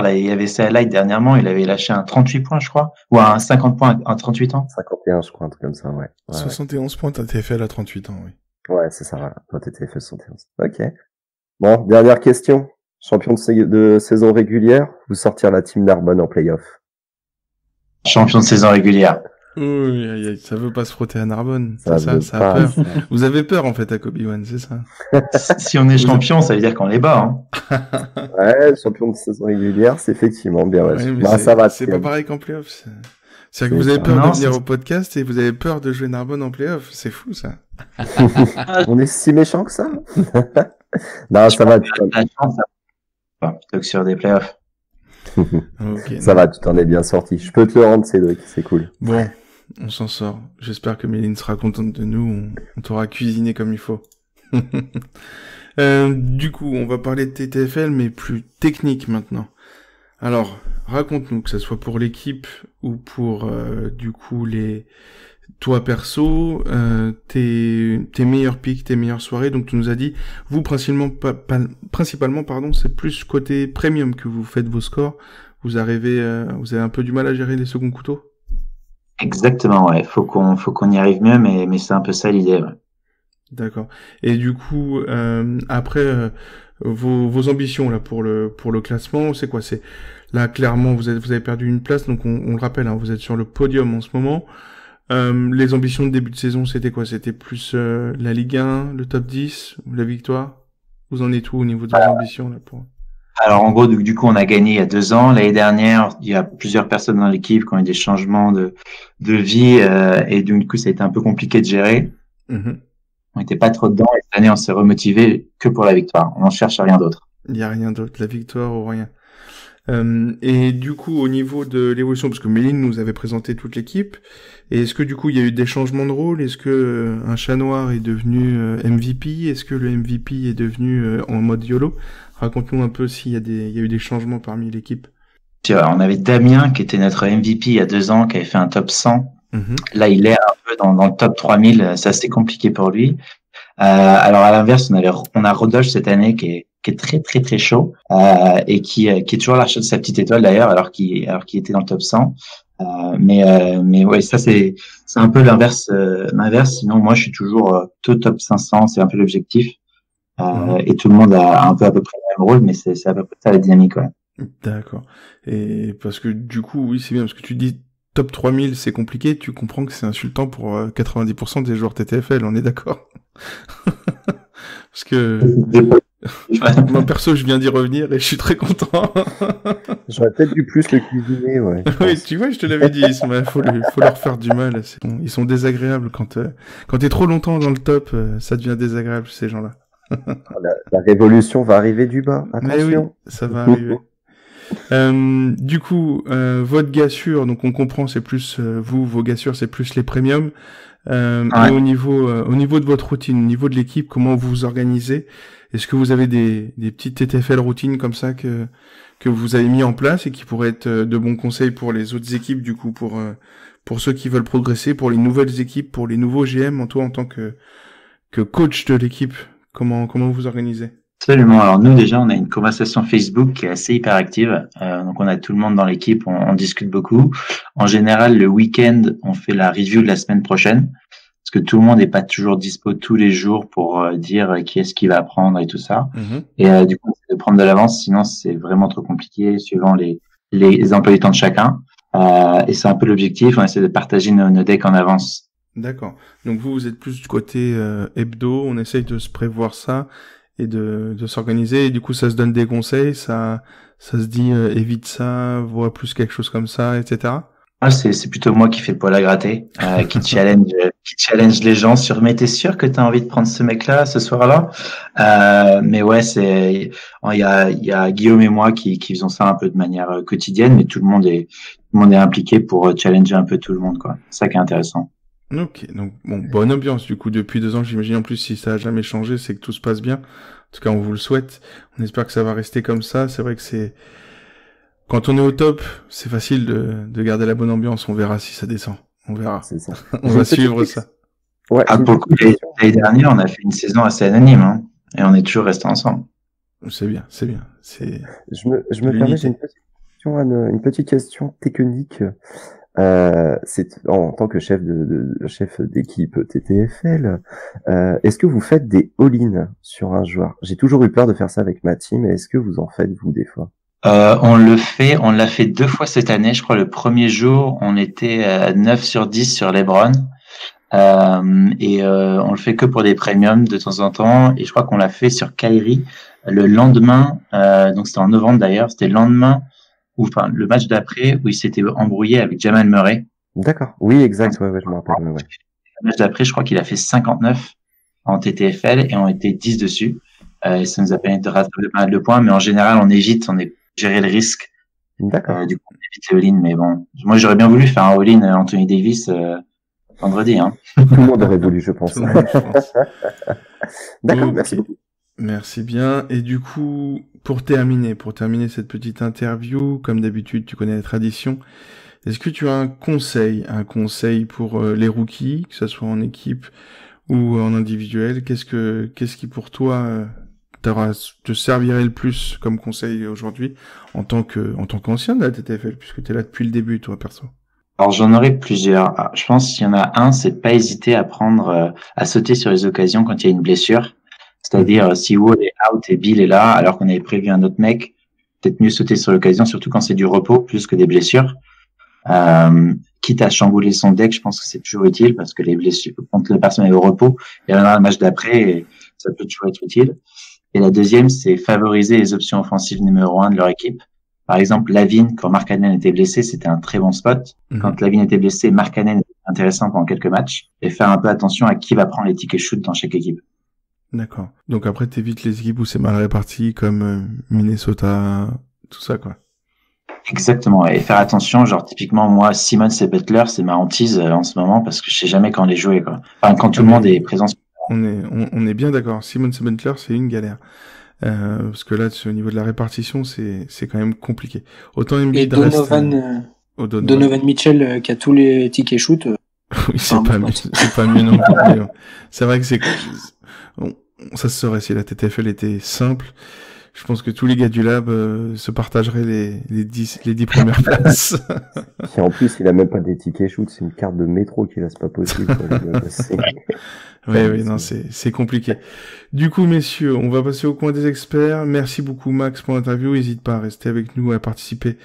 là, il y avait ses highlights dernièrement, il avait lâché un 38 points, je crois, ou un 50 points à 38 ans. 51, je crois, un truc comme ça, ouais. 71 points, t'as TFL à 38 ans, oui. Ouais, c'est ça, voilà. Toi, t'es TFL 71. Ok. Bon, dernière question. Champion de saison régulière, vous sortir la team Narbonne en playoff? Champion de saison régulière. Oui, ça veut pas se frotter à Narbonne. Ça a peur. Vous avez peur, en fait, à Kobe One, c'est ça? Si on est champion, ça veut dire qu'on les bat, hein. Ouais, champion de saison régulière, c'est effectivement bien, ouais. Ça va. C'est pas pareil qu'en playoff. C'est-à-dire que vous avez peur de venir au podcast et vous avez peur de jouer Narbonne en playoff. C'est fou, ça. On est si méchant que ça? Non, ça va. Plutôt que sur des playoffs. Okay, ça va, tu t'en es bien sorti. Je peux te le rendre, Cédric, c'est cool. Bon, on s'en sort. J'espère que Méline sera contente de nous. On t'aura cuisiné comme il faut. Du coup, on va parler de TTFL, mais plus technique maintenant. Alors, raconte-nous, que ce soit pour l'équipe ou pour, du coup, toi perso, tes meilleurs pics, tes meilleures soirées. Donc tu nous as dit, vous principalement, c'est plus côté premium que vous faites vos scores. Vous avez un peu du mal à gérer les seconds couteaux. Exactement, ouais. Faut qu'on y arrive mieux, mais c'est un peu ça l'idée. Ouais. D'accord. Et du coup, après vos ambitions là pour le classement, c'est quoi? C'est là clairement vous avez perdu une place, donc on le rappelle, hein, vous êtes sur le podium en ce moment. Les ambitions de début de saison, c'était quoi? C'était plus la Ligue 1, le top 10, ou la victoire? Vous en êtes où au niveau de vos ambitions là pour... Alors en gros, du coup, on a gagné il y a 2 ans. L'année dernière, il y a plusieurs personnes dans l'équipe qui ont eu des changements de vie et du coup, ça a été un peu compliqué de gérer. On n'était pas trop dedans et cette année on s'est remotivé que pour la victoire. On cherche rien d'autre. Il y a rien d'autre, la victoire ou rien. Et du coup, au niveau de l'évolution, parce que Méline nous avait présenté toute l'équipe, et est-ce que du coup il y a eu des changements de rôle? Est-ce que un chat noir est devenu MVP? Est-ce que le MVP est devenu en mode YOLO? Raconte-nous un peu s'il y a eu des changements parmi l'équipe. On avait Damien qui était notre MVP il y a 2 ans, qui avait fait un top 100. Là, il est un peu dans le top 3000. C'est assez compliqué pour lui. Alors à l'inverse, on a Rodolphe cette année qui est très très très chaud et qui est toujours à la recherche de sa petite étoile d'ailleurs, alors qu'il était dans le top 100. Mais ouais, ça c'est un peu l'inverse. Sinon, moi, je suis toujours top 500. C'est un peu l'objectif. Et tout le monde a un peu à peu près le même rôle, mais c'est à peu près ça la dynamique, ouais. D'accord. Et parce que du coup, oui, c'est bien, parce que tu dis top 3000, c'est compliqué, tu comprends que c'est insultant pour 90% des joueurs TTFL, on est d'accord? Parce que moi perso, je viens d'y revenir et je suis très content. J'aurais peut-être dû plus le cuisiner, ouais. Oui, tu vois, je te l'avais dit, faut leur faire du mal. Ils sont désagréables quand t'es trop longtemps dans le top, ça devient désagréable, ces gens-là. La révolution va arriver du bas, attention. Mais oui, ça va arriver. Du coup, votre gars sûr, donc on comprend, c'est plus vos gars sûrs, c'est plus les premiums. Et au niveau de votre routine, au niveau de l'équipe, comment vous vous organisez? Est-ce que vous avez des petites TTFL routines comme ça que vous avez mis en place et qui pourraient être de bons conseils pour les autres équipes, du coup, pour ceux qui veulent progresser, pour les nouvelles équipes, pour les nouveaux GM, toi en tant que coach de l'équipe, comment vous organisez? Absolument. Alors nous déjà, on a une conversation Facebook qui est assez hyperactive. Donc on a tout le monde dans l'équipe, on discute beaucoup. En général, le week-end, on fait la review de la semaine prochaine parce que tout le monde n'est pas toujours dispo tous les jours pour dire qui est-ce qui va apprendre et tout ça. Et du coup, on essaie de prendre de l'avance, sinon c'est vraiment trop compliqué suivant les emplois du temps de chacun. Et c'est un peu l'objectif. On essaie de partager nos decks en avance. D'accord. Donc vous êtes plus du côté hebdo. On essaye de se prévoir ça et de s'organiser, et du coup ça se donne des conseils, ça se dit évite ça, vois plus quelque chose comme ça, etc. C'est plutôt moi qui fais le poil à gratter, qui challenge les gens sur mais t'es sûr que t'as envie de prendre ce mec-là ce soir-là? Mais ouais, il y a Guillaume et moi qui faisons ça un peu de manière quotidienne, mais tout le monde est impliqué pour challenger un peu tout le monde, quoi. C'est ça qui est intéressant. Ok, donc bon, bonne ambiance du coup depuis 2 ans, j'imagine. En plus, si ça a jamais changé, c'est que tout se passe bien. En tout cas, on vous le souhaite. On espère que ça va rester comme ça. C'est vrai que quand on est au top, c'est facile de garder la bonne ambiance. On verra si ça descend. On verra. C'est ça. On va suivre ça. Ouais. L'année dernière, on a fait une saison assez anonyme, hein, et on est toujours restés ensemble. C'est bien. Je me permets, j'ai une petite question technique. C'est en tant que chef d'équipe TTFL, est-ce que vous faites des all-in sur un joueur? J'ai toujours eu peur de faire ça avec ma team, est-ce que vous en faites vous des fois? On l'a fait 2 fois cette année, je crois. Le premier jour, on était à 9 sur 10 sur LeBron, et on le fait que pour des premiums de temps en temps, et je crois qu'on l'a fait sur Kyrie le lendemain, donc c'était en novembre d'ailleurs, c'était le lendemain le match d'après où il s'était embrouillé avec Jamal Murray. D'accord. Oui, exact. Ouais, je me rappelle. Ouais. Le match d'après, je crois qu'il a fait 59 en TTFL et on était 10 dessus. Et ça nous a permis de rattraper pas mal de points, mais en général, on évite, gérer le risque. D'accord. Du coup, on évite les all-in, mais bon. Moi, j'aurais bien voulu faire un all-in Anthony Davis, vendredi, hein. Tout le monde aurait voulu, je pense. D'accord, merci beaucoup. Merci bien. Et du coup, pour terminer cette petite interview, comme d'habitude, tu connais la tradition. Est-ce que tu as un conseil pour les rookies, que ce soit en équipe ou en individuel? Qu'est-ce qui pour toi te servirait le plus comme conseil aujourd'hui en tant qu'ancien de la TTFL, puisque tu es là depuis le début, toi, perso? Alors, j'en aurais plusieurs. Je pense qu'il y en a un, c'est de pas hésiter à sauter sur les occasions quand il y a une blessure. C'est-à-dire, si Wall est out et Bill est là, alors qu'on avait prévu un autre mec, peut-être mieux sauter sur l'occasion, surtout quand c'est du repos plus que des blessures. Quitte à chambouler son deck, je pense que c'est toujours utile parce que les blessures, quand la personne est au repos, il y en a un match d'après et ça peut toujours être utile. Et la deuxième, c'est favoriser les options offensives numéro 1 de leur équipe. Par exemple, Lavine, quand Markkanen était blessé, c'était un très bon spot. Quand Lavine était blessé, Markkanen était intéressant pendant quelques matchs et faire un peu attention à qui va prendre les tickets shoot dans chaque équipe. D'accord. Donc après, t'évites les équipes où c'est mal réparti, comme Minnesota, tout ça, quoi. Exactement. Et faire attention, genre, typiquement, moi, Simmons et Butler, c'est ma hantise en ce moment parce que je sais jamais quand les jouer, quoi. Enfin, quand tout le monde est présent. On est bien d'accord. Simmons et Butler, c'est une galère. Parce que là, au niveau de la répartition, c'est quand même compliqué. Autant Embiid et Donovan Mitchell qui a tous les tickets shoot. Oui, c'est pas mieux non plus. C'est vrai que ça se saurait si la TTFL était simple. Je pense que tous les gars du lab se partageraient les 10 premières places. Et en plus, il a même pas des tickets shoot, c'est une carte de métro qui là, c'est pas possible. Oui, non, c'est compliqué. Du coup, messieurs, on va passer au coin des experts. Merci beaucoup, Max, pour l'interview. N'hésite pas à rester avec nous, à participer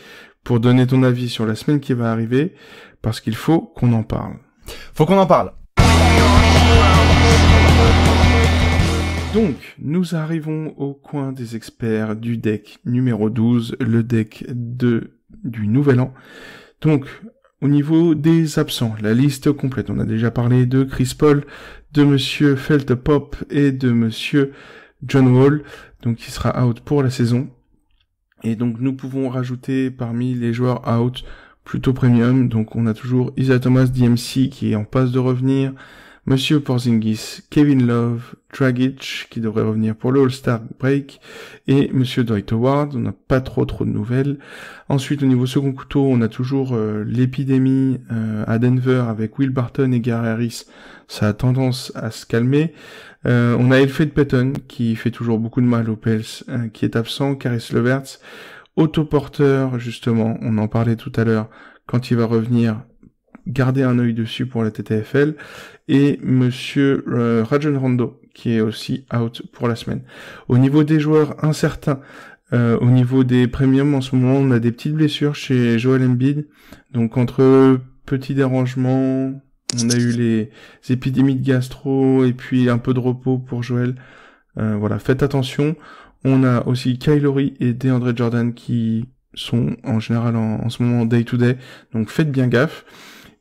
pour donner ton avis sur la semaine qui va arriver, parce qu'il faut qu'on en parle. Faut qu'on en parle. Donc, nous arrivons au coin des experts du deck numéro 12, le deck du Nouvel An. Donc, au niveau des absents, la liste complète. On a déjà parlé de Chris Paul, de Monsieur Feltpop et de Monsieur John Wall, donc qui sera out pour la saison. Et donc, nous pouvons rajouter parmi les joueurs out plutôt premium. Donc, on a toujours Isaiah Thomas, DMC, qui est en passe de revenir. Monsieur Porzingis, Kevin Love, Dragic, qui devrait revenir pour le All-Star Break, et Monsieur Dwight Howard. On n'a pas trop de nouvelles. Ensuite, au niveau second couteau, on a toujours l'épidémie à Denver avec Will Barton et Gary Harris. Ça a tendance à se calmer. On a Elfrid Payton, qui fait toujours beaucoup de mal aux Pels, qui est absent. Caris LeVert, Otto Porter, justement, on en parlait tout à l'heure, quand il va revenir, garder un œil dessus pour la TTFL, et Monsieur Rajon Rondo, qui est aussi out pour la semaine. Au niveau des joueurs incertains, au niveau des premiums, en ce moment, on a des petites blessures chez Joel Embiid, donc entre petits dérangements, on a eu les épidémies de gastro, et puis un peu de repos pour Joel. Voilà, faites attention. On a aussi Kyle Lowry et DeAndre Jordan qui sont en général en ce moment day-to-day, donc faites bien gaffe.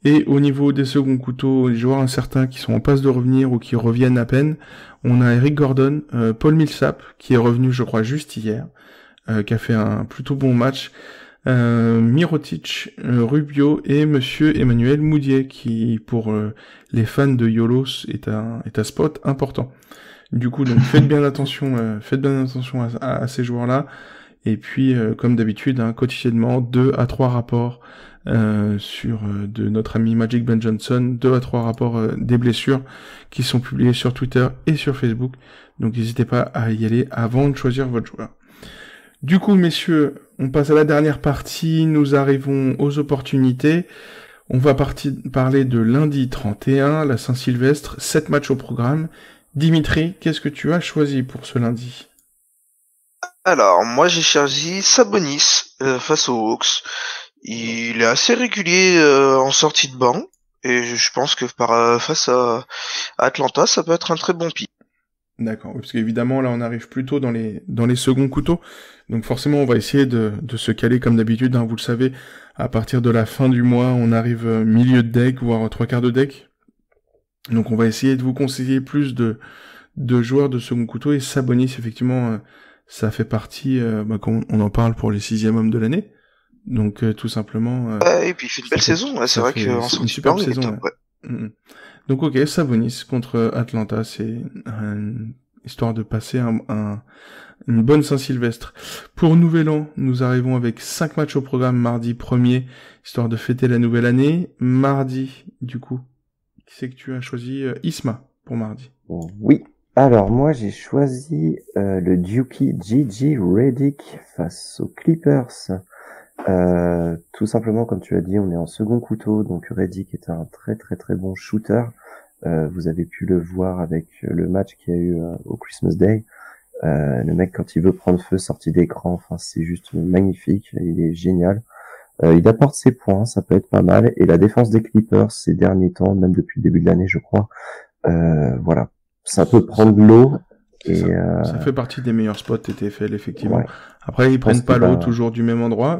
Et au niveau des seconds couteaux, les joueurs incertains qui sont en passe de revenir ou qui reviennent à peine, on a Eric Gordon, Paul Millsap, qui est revenu, je crois, juste hier, qui a fait un plutôt bon match, Mirotic, Rubio et Monsieur Emmanuel Moudier, qui, pour les fans de Yolos, est un spot important. Du coup, donc faites bien attention à ces joueurs-là. Et puis, comme d'habitude, quotidiennement, 2 à 3 rapports de notre ami Magic Ben Johnson, 2 à 3 rapports des blessures qui sont publiés sur Twitter et sur Facebook. Donc n'hésitez pas à y aller avant de choisir votre joueur. Du coup, messieurs, on passe à la dernière partie. Nous arrivons aux opportunités. On va parler de lundi 31, la Saint-Sylvestre, 7 matchs au programme. Dimitri, qu'est-ce que tu as choisi pour ce lundi ? Alors, moi j'ai choisi Sabonis face aux Hawks. Il est assez régulier en sortie de banc, et je pense que face à Atlanta, ça peut être un très bon pick. D'accord, parce qu'évidemment là on arrive plutôt dans les seconds couteaux, donc forcément on va essayer de se caler comme d'habitude, vous le savez, à partir de la fin du mois on arrive milieu de deck, voire 3/4 de deck, donc on va essayer de vous conseiller plus de joueurs de second couteau, et Sabonis effectivement ça fait partie, quand on en parle pour les 6e hommes de l'année, donc tout simplement... et puis il fait une belle saison, c'est vrai qu'en sortie de super banc, saison, top, ouais. Donc ok, Sabonis contre Atlanta, c'est histoire de passer une bonne Saint-Sylvestre. Pour Nouvel An, nous arrivons avec 5 matchs au programme mardi 1er, histoire de fêter la nouvelle année. Mardi, du coup, qui c'est que tu as choisi Isma pour mardi? Oui, alors moi j'ai choisi le Dookie Gigi Redick face aux Clippers. Tout simplement, comme tu l'as dit, on est en second couteau, donc Redick est un très très très bon shooter. Vous avez pu le voir avec le match qu'il y a eu au Christmas Day. Le mec, quand il veut prendre feu, sorti d'écran, enfin c'est juste magnifique, il est génial. Il apporte ses points, ça peut être pas mal. Et la défense des Clippers ces derniers temps, même depuis le début de l'année, je crois, voilà, ça peut prendre l'eau. Ça fait partie des meilleurs spots TTFL, effectivement. Ouais. Après, ils prennent pas l'eau toujours du même endroit,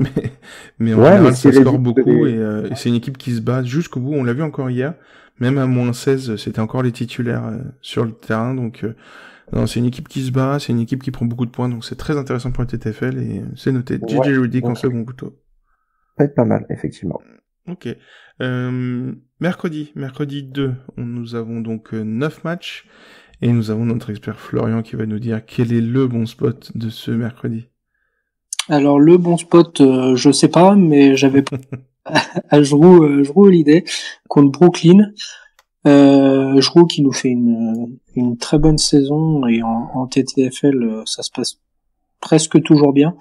mais en Ouais, général, mais ça c'est score les- beaucoup et c'est une équipe qui se bat jusqu'au bout. On l'a vu encore hier. Même à moins 16, c'était encore les titulaires sur le terrain. Donc, non, c'est une équipe qui se bat, c'est une équipe qui prend beaucoup de points. Donc, c'est très intéressant pour le TTFL et c'est noté. Ouais. JJ Redick en Ouais. second couteau. Ça peut être pas mal, effectivement. Ok. Mercredi 2, nous avons donc 9 matchs. Et nous avons notre expert Florian qui va nous dire quel est le bon spot de ce mercredi. Alors le bon spot, je sais pas, mais j'avais à Jrou Holiday contre Brooklyn. Jrou qui nous fait une très bonne saison et en TTFL ça se passe presque toujours bien.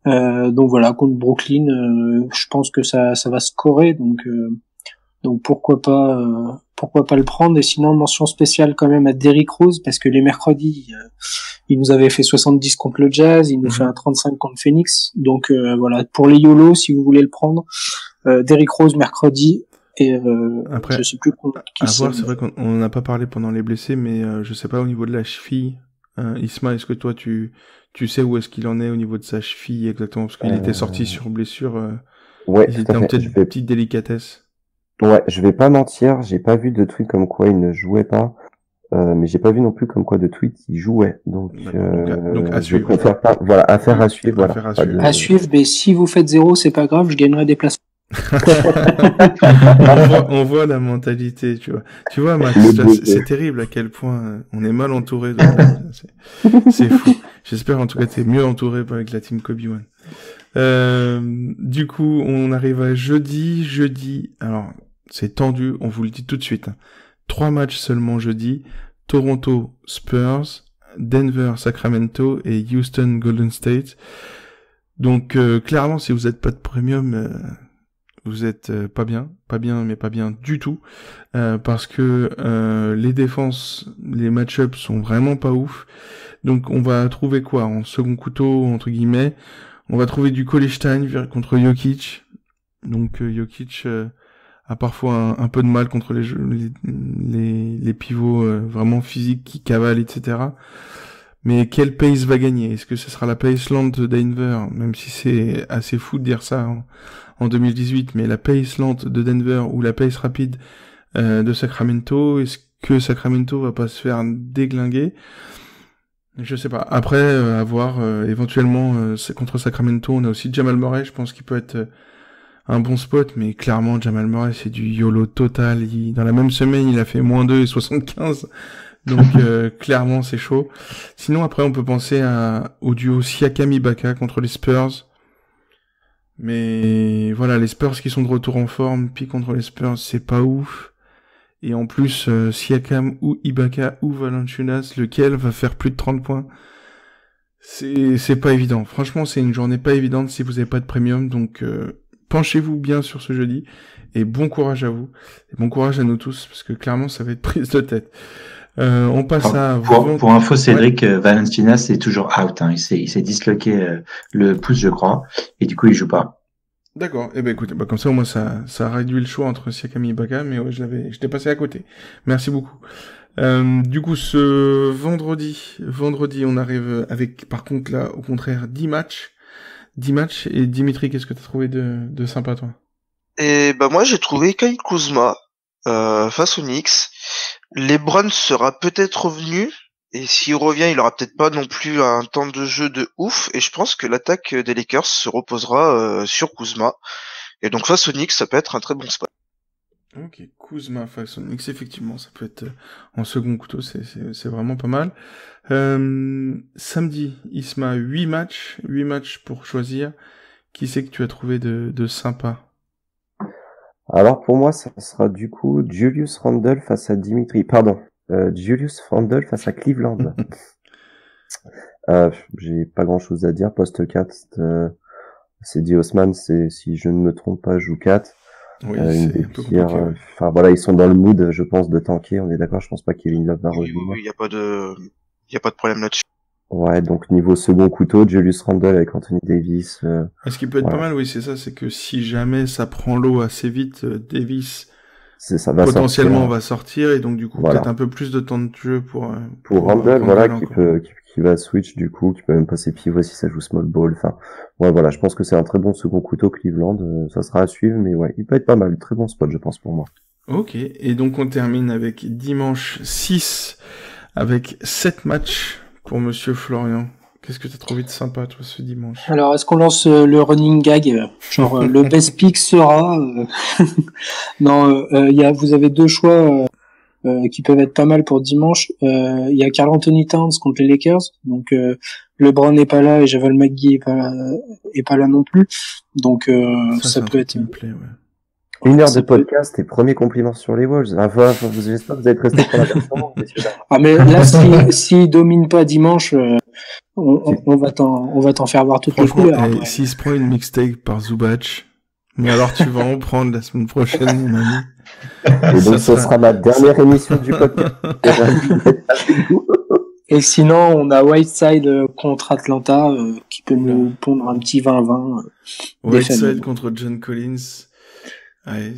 Donc voilà, contre Brooklyn, je pense que ça va scorer, donc pourquoi pas le prendre. Et sinon, mention spéciale quand même à Derrick Rose, parce que les mercredis, il nous avait fait 70 contre le Jazz, il nous fait un 35 contre Phoenix. Donc voilà, pour les YOLO, si vous voulez le prendre, Derrick Rose mercredi, et Après, je sais plus qui à voir, c'est vrai qu'on n'en a pas parlé pendant les blessés, mais je sais pas au niveau de la cheville. Isma, est-ce que toi tu sais où est-ce qu'il en est au niveau de sa cheville exactement, parce qu'il était sorti sur blessure. Ouais, il tout était à en fait. petite délicatesse. Ouais, je vais pas mentir, j'ai pas vu de tweet comme quoi il ne jouait pas, mais j'ai pas vu non plus comme quoi de tweet il jouait. Donc à je suivre. préfère pas. Voilà, affaire à suivre. Voilà. Affaire à Pas suivre. de- à suivre. Mais si vous faites 0, c'est pas grave, je gagnerai des places. on voit la mentalité, tu vois. Tu vois, Max, Le là, baiser. c'est terrible à quel point on est mal entouré. C'est fou. J'espère en tout cas que t'es mieux entouré avec la team Kobe One. Du coup, on arrive à jeudi. Alors, c'est tendu, on vous le dit tout de suite. 3 matchs seulement jeudi. Toronto, Spurs, Denver, Sacramento et Houston, Golden State. Donc, clairement, si vous êtes pas de premium, vous êtes pas bien, mais pas bien du tout, parce que les défenses, les match-ups sont vraiment pas ouf. Donc, on va trouver quoi en second couteau, entre guillemets? On va trouver du Cole-Stein contre Jokic. Donc, Jokic a parfois un peu de mal contre les pivots vraiment physiques qui cavalent, etc. Mais quel pace va gagner? Est-ce que ce sera la pace lente de Denver? Même si c'est assez fou de dire ça en 2018, mais la pace lente de Denver ou la pace rapide de Sacramento, est-ce que Sacramento va pas se faire déglinguer? Je sais pas. Après, à voir, éventuellement, contre Sacramento, on a aussi Jamal Murray, je pense qu'il peut être un bon spot, mais clairement, Jamal Murray, c'est du YOLO total. Dans la même semaine, il a fait -2 et 75. Donc, clairement, c'est chaud. Sinon, après, on peut penser au duo Siakam-Ibaka contre les Spurs. Mais voilà, les Spurs qui sont de retour en forme, puis contre les Spurs, c'est pas ouf. Et en plus, Siakam ou Ibaka ou Valanciunas, lequel va faire plus de 30 points? C'est pas évident. Franchement, c'est une journée pas évidente si vous avez pas de premium. Donc, penchez-vous bien sur ce jeudi. Et bon courage à vous. Et bon courage à nous tous, parce que clairement, ça va être prise de tête. On passe à... Pour info, Cédric, Valanciunas est toujours out. Hein. Il s'est disloqué le pouce, je crois. Et du coup, il joue pas. D'accord. Eh ben écoutez, comme ça au moins ça réduit le choix entre Siakam et Ibaka, mais ouais, j'étais passé à côté. Merci beaucoup. Du coup, ce vendredi, on arrive avec, par contre là, au contraire, 10 matchs. 10 matchs. Et Dimitri, qu'est-ce que t'as trouvé de sympa, toi? Et moi j'ai trouvé Kyle Kuzma face aux Knicks. LeBron sera peut-être revenu. Et s'il revient, il aura peut-être pas non plus un temps de jeu de ouf. Et je pense que l'attaque des Lakers se reposera sur Kuzma. Et donc face aux Knicks, ça peut être un très bon spot. Ok, Kuzma face aux Knicks, effectivement, ça peut être en second couteau, c'est vraiment pas mal. Samedi, Isma, 8 matchs pour choisir. Qui c'est que tu as trouvé de sympa? Alors pour moi, ça sera du coup Julius Randle face à Julius Randle face à Cleveland. J'ai pas grand chose à dire. Poste 4, c'est dit Osman, si je ne me trompe pas, joue 4. Oui, Une des un peu pires, compliqué, ouais. enfin voilà, ils sont dans le mood, je pense, de tanker. On est d'accord, je pense pas Kevin Love va revenir. Oui, y a pas de problème là-dessus. Ouais, donc niveau second couteau, Julius Randle avec Anthony Davis. Ce qui peut être voilà. pas mal, oui, c'est ça, c'est que si jamais ça prend l'eau assez vite, Davis ça va potentiellement sortir. va sortir et donc du coup peut-être un peu plus de temps de jeu pour Randle, voilà, qui va switch du coup, qui peut même passer pivot si ça joue small ball. Enfin, ouais, voilà, je pense que c'est un très bon second couteau Cleveland. Ça sera à suivre, mais ouais, il peut être pas mal, très bon spot, je pense pour moi. Ok, et donc on termine avec dimanche 6 avec 7 matchs pour Monsieur Florian. Qu'est-ce que t'as trouvé de sympa, toi, ce dimanche? Alors, est-ce qu'on lance le running gag, genre le best pick sera Non, vous avez deux choix qui peuvent être pas mal pour dimanche. Il y a Karl Anthony Towns contre les Lakers, donc LeBron n'est pas là et Javel McGee est pas là non plus, donc ça peut être. Qui me plaît, ouais. Une heure de podcast et premier compliment sur les Wolves. J'espère que vous êtes restés pour la version, messieurs. Ah mais là, s'il domine pas dimanche, on va t'en faire voir toutes les couleurs. S'il se prend une mixtape par Zubac, mais alors tu vas en prendre la semaine prochaine, mon ami. Et donc ce sera ma dernière émission du podcast. Et sinon, on a Whiteside contre Atlanta qui peut nous pondre un petit 20-20. Whiteside contre John Collins. Ouais,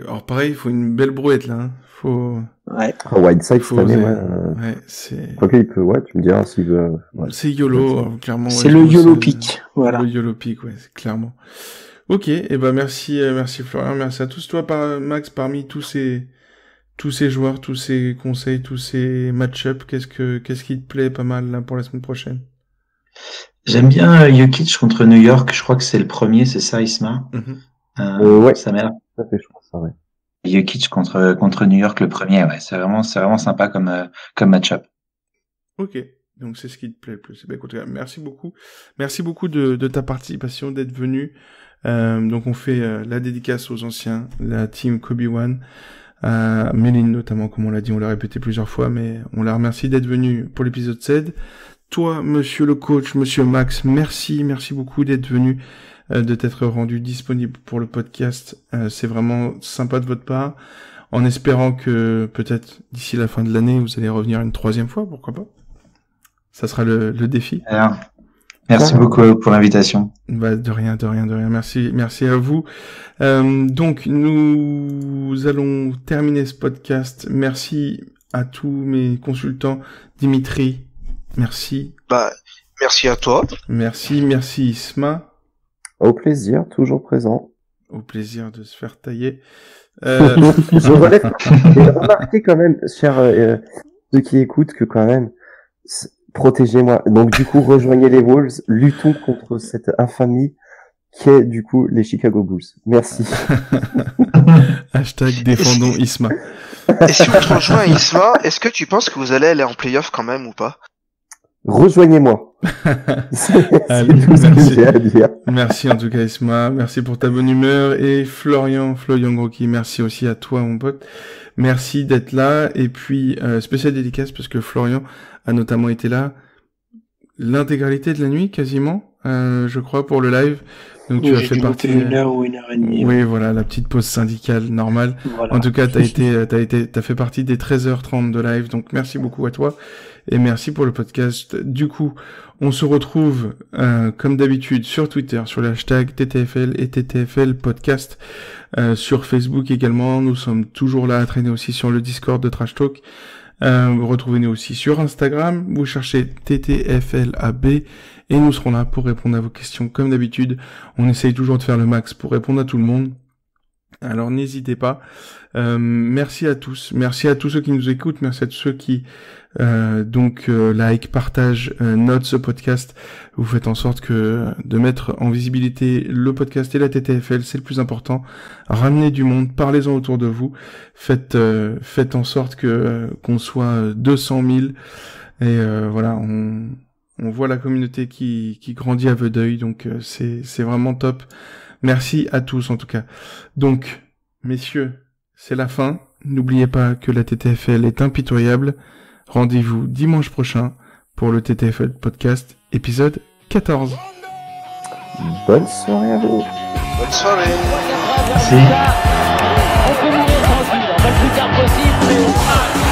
alors pareil, il faut une belle brouette, là, hein. Ouais. Whiteside, cette année, ouais. c'est... Quoi qu'il peut, ouais, tu me diras s'il veut. Ouais. C'est YOLO, clairement. C'est le YOLO pick, voilà. Le YOLO pick, ouais, clairement. Ok, et ben merci Florian, merci à tous. Toi, Max, parmi tous ces joueurs, tous ces conseils, tous ces match-up, qu'est-ce qui te plaît pas mal, là, pour la semaine prochaine? J'aime bien Jokic contre New York, je crois que c'est le premier, c'est ça, Isma? Ouais. Ça m'a l'air. Ça fait, je crois, ça, ouais. Jokic contre New York le premier, ouais, c'est vraiment sympa comme match-up. Ok, donc c'est ce qui te plaît le plus. Écoute, merci beaucoup de ta participation, d'être venu. Donc on fait la dédicace aux anciens, la team Kobe One, Méline notamment, comme on l'a dit, on l'a répété plusieurs fois, mais on la remercie d'être venu pour l'épisode 7. Toi, monsieur le coach, monsieur Max, merci beaucoup d'être venu, de t'être rendu disponible pour le podcast. C'est vraiment sympa de votre part, en espérant que peut-être d'ici la fin de l'année, vous allez revenir une 3e fois, pourquoi pas. Ça sera le défi. Alors, merci beaucoup pour l'invitation. Bah, de rien. Merci à vous. Donc, nous allons terminer ce podcast. Merci à tous mes consultants. Dimitri, merci. Bah, merci à toi. Merci Isma. Au plaisir, toujours présent. Au plaisir de se faire tailler. Je relève. Et remarquez quand même, chers ceux qui écoutent, que quand même, protégez-moi. Donc du coup, rejoignez les Wolves, luttons contre cette infamie qui est du coup les Chicago Bulls. Merci. Hashtag défendons Isma. Et si on te rejoint Isma, est-ce que tu penses que vous allez aller en playoff quand même ou pas? Rejoignez-moi. Allez, tout ce que j'ai à dire. Merci en tout cas Isma, merci pour ta bonne humeur, et Florian Grocky, merci aussi à toi mon pote. Merci d'être là, et puis spécial dédicace parce que Florian a notamment été là l'intégralité de la nuit quasiment, je crois, pour le live. Donc tu as fait partie. Une heure ou 1h30. Oui, voilà, la petite pause syndicale normale. Voilà. En tout cas, t'as fait partie des 13h30 de live. Donc merci beaucoup à toi et merci pour le podcast. Du coup, on se retrouve comme d'habitude sur Twitter, sur le hashtag TTFL et TTFL podcast, sur Facebook également. Nous sommes toujours là à traîner aussi sur le Discord de Trash Talk. Retrouvez-nous aussi sur Instagram, vous cherchez TTFLAB et nous serons là pour répondre à vos questions comme d'habitude. On essaye toujours de faire le max pour répondre à tout le monde, alors n'hésitez pas. Merci à tous ceux qui nous écoutent, merci à tous ceux qui like, partagent, notent ce podcast. Vous faites en sorte que de mettre en visibilité le podcast et la TTFL, c'est le plus important. Ramenez du monde, parlez-en autour de vous, faites en sorte que qu'on soit 200 000 et voilà, on voit la communauté qui grandit à vue d'œil, donc c'est vraiment top. Merci à tous en tout cas. Donc messieurs, c'est la fin. N'oubliez pas que la TTFL est impitoyable. Rendez-vous dimanche prochain pour le TTFL podcast épisode 14. Bonne soirée à vous. Bonne soirée. On peut mourir tranquille, le plus tard possible, mais